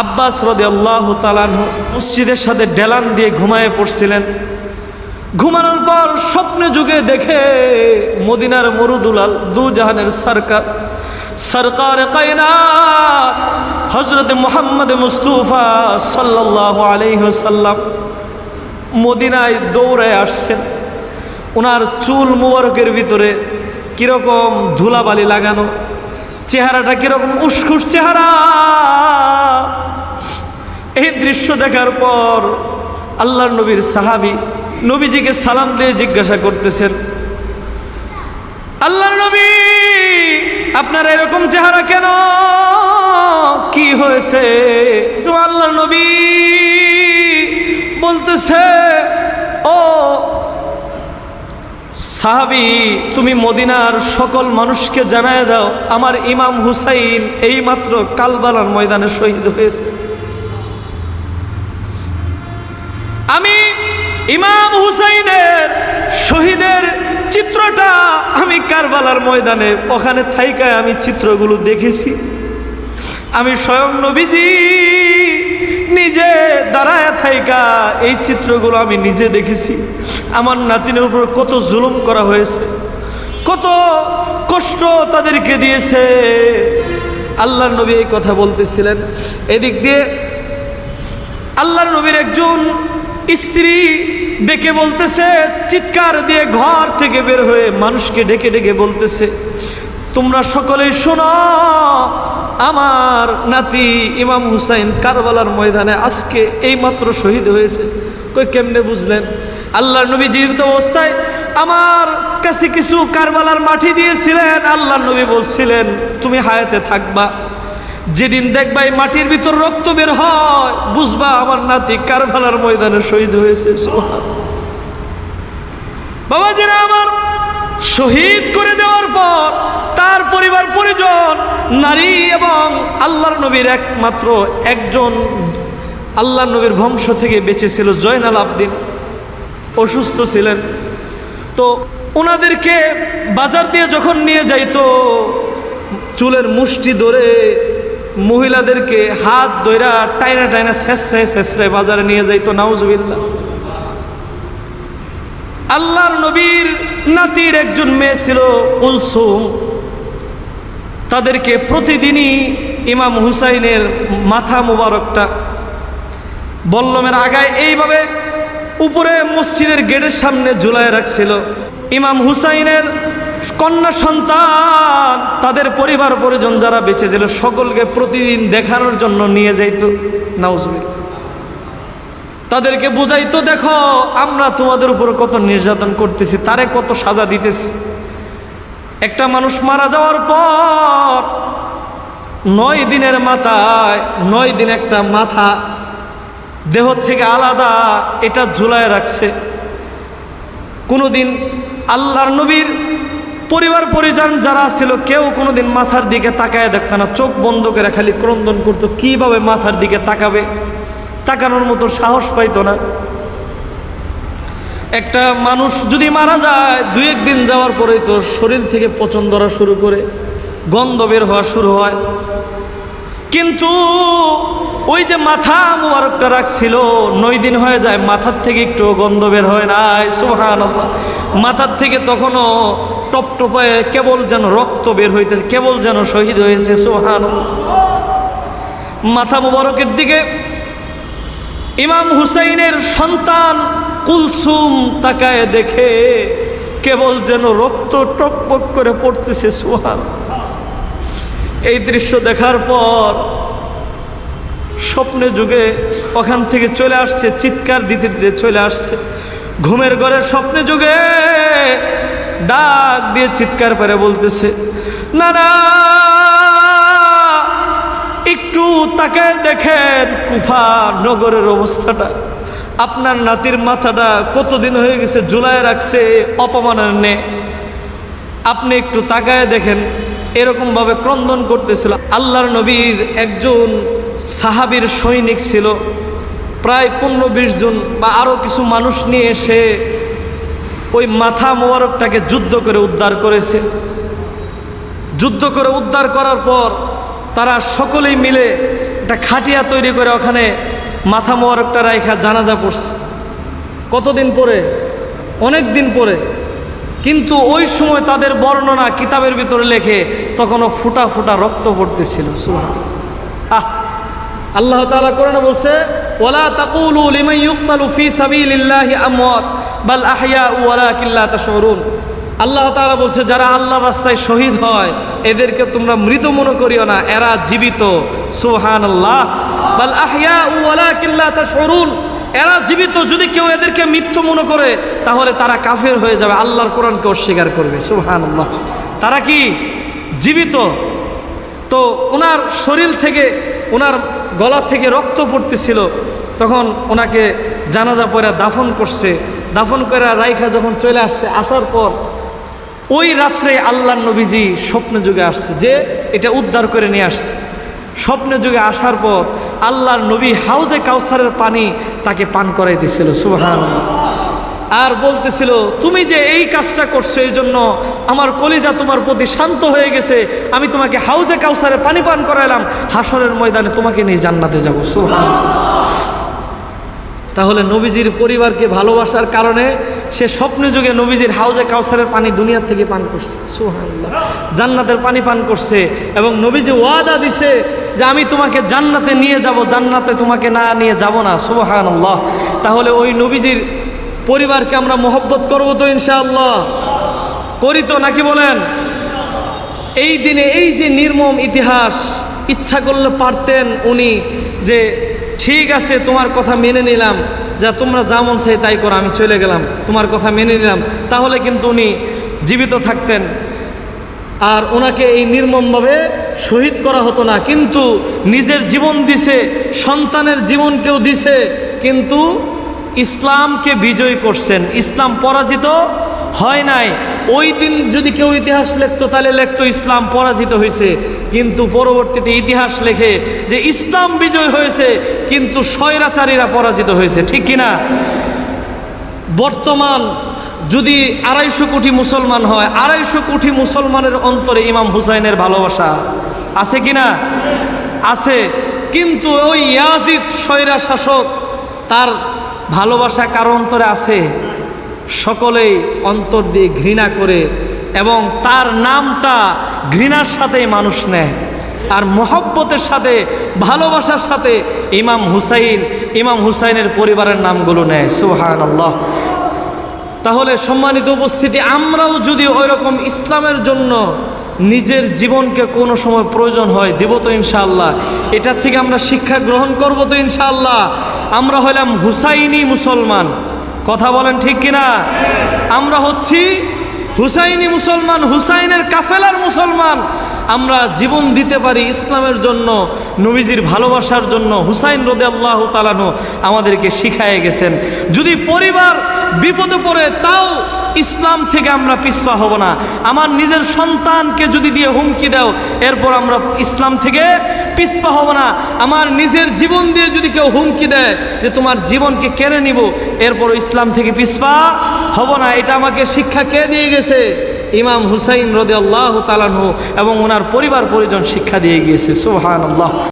আব্বাস রাদিয়াল্লাহু তাআলা আনহু মসজিদের সাথে ডেলান দিয়ে ঘুমায়ে পড়ছিলেন। ঘুমানোর পর স্বপ্নে যুগে দেখে মদিনার মরুদুলাল, দু জাহানের সরকার, সরকার কায়নাত হযরত মুহাম্মদ মুস্তাফা সাল্লাল্লাহু আলাইহি ওয়াসাল্লাম মদিনায় দৌড়ায় আসছেন। ওনার চুল মুবারকের ভিতরে কিরকম ধুলাবালি লাগানো, চেহারাটা কিরকম উস্কুস চেহারা। এই দৃশ্য দেখার পর আল্লাহর নবীর সাহাবী নবীজিকে সালাম দিয়ে জিজ্ঞাসা করতেছেন, আল্লাহর নবী, আপনার এরকম চেহারা কেন, কি হয়েছে? তো আল্লাহর নবী বলতেছে, ও সাহাবী, তুমি মদিনার সকল মানুষকে জানায় দাও, আমার ইমাম হুসাইন এইমাত্র কারবালার ময়দানে শহীদ হয়েছে। আমি ইমাম হুসাইনের শহীদের চিত্রটা আমি কারবালা কারবালার ময়দানে ওখানে থাইকায় আমি চিত্রগুলো দেখেছি। আমি স্বয়ং নবীজি নিজে দাঁড়ায় থাইকা এই চিত্রগুলো আমি নিজে দেখেছি। আমার নাতিনের উপর কত জুলুম করা হয়েছে, কত কষ্ট তাদেরকে দিয়েছে। আল্লাহর নবী এই কথা বলতেছিলেন। এদিক দিয়ে আল্লাহর নবীর একজন স্ত্রী ডেকে বলতেছে, চিৎকার দিয়ে ঘর থেকে বের হয়ে মানুষকে ডেকে ডেকে বলতেছে, তোমরা সকলেই শোনো, আমার নাতি ইমাম হুসাইন কারবালার ময়দানে আজকে এইমাত্র শহীদ হয়েছে। কই কেমনে বুঝলেন? আল্লাহর নবী জীবিত অবস্থায় আমার কাছে কিছু কারবালার মাটি দিয়েছিলেন। আল্লাহর নবী বলছিলেন, তুমি হায়াতে থাকবা, যেদিন দেখবা এই মাটির ভিতর রক্ত বের হয়, বুঝবা আমার নাতি কারবালার ময়দানে শহীদ হয়েছে। বাবাজিরা আমার, শহীদ করে দেওয়ার পর তার পরিবার পরিজন, নারী এবং আল্লাহর নবীর একমাত্র একজন আল্লাহর নবীর বংশ থেকে বেঁচে ছিল জয়নাল আবদিন, অসুস্থ ছিলেন। তো ওনাদেরকে বাজার দিয়ে যখন নিয়ে যাইতো, চুলের মুষ্টি ধরে মহিলাদেরকে হাত ধইরা টাইনা টাইনা শেষরায় শেষরায় বাজারে নিয়ে যাইতো। নাউজুবিল্লাহ। আল্লাহর নবীর নাতির একজন মেয়ে ছিল কুলসুম, তাদেরকে প্রতিদিনই ইমাম হুসাইনের মাথা মুবারকটা বল্লমের আগায় এইভাবে উপরে মসজিদের গেটের সামনে ঝুলায় রাখছিল। ইমাম হুসাইনের কন্যা সন্তান, তাদের পরিবার পরিজন যারা বেঁচে ছিল, সকলকে প্রতিদিন দেখানোর জন্য নিয়ে যাইত। নাউজুবিল্লাহ। তাদেরকে বুঝাইতো, দেখো আমরা তোমাদের উপর কত নির্যাতন করতেছি, তারে কত সাজা দিতেছি। একটা মানুষ মারা যাওয়ার পর 9 দিনের মাথায় 9 দিন একটা মাথা দেহ থেকে আলাদা এটা ঝুলায় রাখছে। কোনোদিন আল্লাহর নবীর পরিবার পরিজন যারা ছিল কেউ কোনোদিন মাথার দিকে তাকায় দেখতো না, চোখ বন্ধ করে খালি ক্রন্দন করতো, কিভাবে মাথার দিকে তাকাবে, তাকানোর মতো সাহস পাইতো না। একটা মানুষ যদি মারা যায় 2-1 দিন যাওয়ার পরেই তো শরীর থেকে পচন ধরা শুরু করে, গন্ধ বের হওয়া শুরু হয়। কিন্তু ওই যে মাথা মুবারকটা রাখছিল, 9 দিন হয়ে যায়, মাথার থেকে একটু গন্ধ বের হয় নাই। সুবহানাল্লাহ। মাথার থেকে তখনও টপটপায়ে কেবল যেন রক্ত বের হইতেছে, কেবল যেন শহীদ হয়েছে। সুবহানাল্লাহ। মাথা মুবারকের দিকে ইমাম হুসাইনের সন্তান কুলসুম তাকায় দেখে কেবল যেন রক্ত টকবক করে পড়তেছে। সুবহানাল্লাহ। এই দৃশ্য দেখার পর স্বপ্নে যুগে ওখান থেকে চলে আসছে, চিৎকার দিতে দিতে চলে আসছে। ঘুমের ঘরে স্বপ্নে যুগে ডাক দিয়ে চিৎকার করে বলতেছে, না না, একটু তাকায় দেখেন কুফা নগরের অবস্থাটা। আপনার নাতির মাথাটা কতদিন হয়ে গেছে ঝুলায় রাখছে অপমানের নে, আপনি একটু তাকায় দেখেন। এরকমভাবে ক্রন্দন করতেছিল। আল্লাহর নবীর একজন সাহাবীর সৈনিক ছিল, প্রায় 15-20 জন বা আরও কিছু মানুষ নিয়ে এসে ওই মাথা মোবারকটাকে যুদ্ধ করে উদ্ধার করেছে। যুদ্ধ করে উদ্ধার করার পর তারা সকলেই মিলে একটা খাটিয়া তৈরি করে ওখানে মাথা মোবারকটা রাইখা জানাজা পড়ছে। কতদিন পরে? অনেক দিন পরে। কিন্তু ওই সময় তাদের বর্ণনা কিতাবের ভিতরে লেখে তখনও ফুটা ফুটা রক্ত পড়তেছিল। সুবহানাল্লাহ। আল্লাহ তাআলা কোরআনে বলছে, ওয়ালা তাকুলু লিমান ইউকতালু ফি সাবিলিল্লাহি আমওয়াত বাল আহইয়াউ ওয়ালাকিন লা তাশউরুন। আল্লাহ তাআলা বলছে, যারা আল্লাহর রাস্তায় শহীদ হয় এদেরকে তোমরা মৃত মনে করিও না, এরা জীবিত। সুবহানাল্লাহ। বাল আহইয়াউ ওয়ালাকিন লা তাশউরুন, এরা জীবিত। যদি কেউ এদেরকে মৃত্যু মনে করে তাহলে তারা কাফের হয়ে যাবে, আল্লাহর কোরআনকে অস্বীকার করবে। সুবহানাল্লাহ। তারা কি জীবিত? তো ওনার শরীর থেকে, ওনার গলা থেকে রক্ত পড়তেছিল। তখন ওনাকে জানাজা পড়ে দাফন করছে। দাফন করে রাইখা যখন চলে আসছে, আসার পর ওই রাত্রে আল্লাহর নবীজি স্বপ্নে যুগে আসছে, যে এটা উদ্ধার করে নিয়ে আসছে। স্বপ্নে যুগে আসার পর আল্লাহর নবী হাউজে কাউসারের পানি তাকে পান করাই দিয়েছিল। সুবহানাল্লাহ। আর বলতেছিল তুমি যে এই কাজটা করছো এই জন্য আমার কলিজা তোমার প্রতি শান্ত হয়ে গেছে, আমি তোমাকে হাউজে কাউসারে পানি পান করাইলাম, হাসরের ময়দানে তোমাকে নিয়ে জান্নাতে যাবো। সুবহানাল্লাহ। তাহলে নবীজির পরিবারকে ভালোবাসার কারণে সে স্বপ্নে যুগে নবীজির হাউজে কাউসারের পানি দুনিয়া থেকে পান করছে, সুবহানাল্লাহ, জান্নাতের পানি পান করছে। এবং নবীজি ওয়াদা দিছে যে আমি তোমাকে জান্নাতে নিয়ে যাব, জান্নাতে তোমাকে না নিয়ে যাব না, সুবহানাল্লাহ। তাহলে ওই নবীজির পরিবারকে আমরা মহব্বত করব তো ইনশাআল্লাহ? করি তো নাকি বলেন? এই দিনে এই যে নির্মম ইতিহাস, ইচ্ছা করলে পারতেন উনি যে ঠিক আছে তোমার কথা মেনে নিলাম, যা তোমরা যা মন চাই তাই করো, আমি চলে গেলাম, তোমার কথা মেনে নিলাম, তাহলে কিন্তু উনি জীবিত থাকতেন আর ওনাকে এই নির্মমভাবে শহীদ করা হতো না। কিন্তু নিজের জীবন দিছে, সন্তানের জীবনকেও দিছে, কিন্তু ইসলামকে বিজয় করছেন, ইসলাম পরাজিত হয় নাই। ওই দিন যদি কেউ ইতিহাস লিখতো তাহলে লিখতো ইসলাম পরাজিত হয়েছে, কিন্তু পরবর্তীতে ইতিহাস লেখে যে ইসলাম বিজয় হয়েছে কিন্তু স্বৈরাচারীরা পরাজিত হয়েছে, ঠিক কিনা? বর্তমান যদি 250 কোটি মুসলমান হয়, 250 কোটি মুসলমানের অন্তরে ইমাম হুসাইনের ভালোবাসা আছে কিনা? আছে। কিন্তু ওই ইয়াজিদ স্বৈরা শাসক, তার ভালোবাসা কার অন্তরে আছে? সকলেই অন্তর দিয়ে ঘৃণা করে এবং তার নামটা ঘৃণার সাথেই মানুষ নেয়, আর মহব্বতের সাথে ভালোবাসার সাথে ইমাম হুসাইনের পরিবারের নামগুলো নেয়, সুবহানাল্লাহ। তাহলে সম্মানিত উপস্থিতি, আমরাও যদি ওইরকম ইসলামের জন্য নিজের জীবনকে কোনো সময় প্রয়োজন হয় দিব তো ইনশাআল্লাহ। এটার থেকে আমরা শিক্ষা গ্রহণ করব তো ইনশাআল্লাহ। আমরা হলাম হুসাইনি মুসলমান, কথা বলেন ঠিক কিনা? আমরা হচ্ছি হুসাইনি মুসলমান, হুসাইনের কাফেলার মুসলমান। আমরা জীবন দিতে পারি ইসলামের জন্য, নবীজির ভালোবাসার জন্য। হুসাইন রাদিয়াল্লাহু তাআলা আনহু আমাদেরকে শিখায়ে গেছেন, যদি পরিবার বিপদে পড়ে তাও ইসলাম থেকে আমরা পিছপা হব না। আমার নিজের সন্তানকে যদি দিয়ে হুমকি দাও, এরপর আমরা ইসলাম থেকে পিছপা হব না। আমার নিজের জীবন দিয়ে যদি কেউ হুমকি দেয় যে তোমার জীবনকে কেড়ে নিব, এরপর ইসলাম থেকে পিছপা হব না। এটা আমাকে শিক্ষা কে দিয়ে গেছে? ইমাম হুসাইন রাদিয়াল্লাহু তাআলা আনহু এবং ওনার পরিবার পরিজন শিক্ষা দিয়ে গিয়েছে, সুবহানাল্লাহ।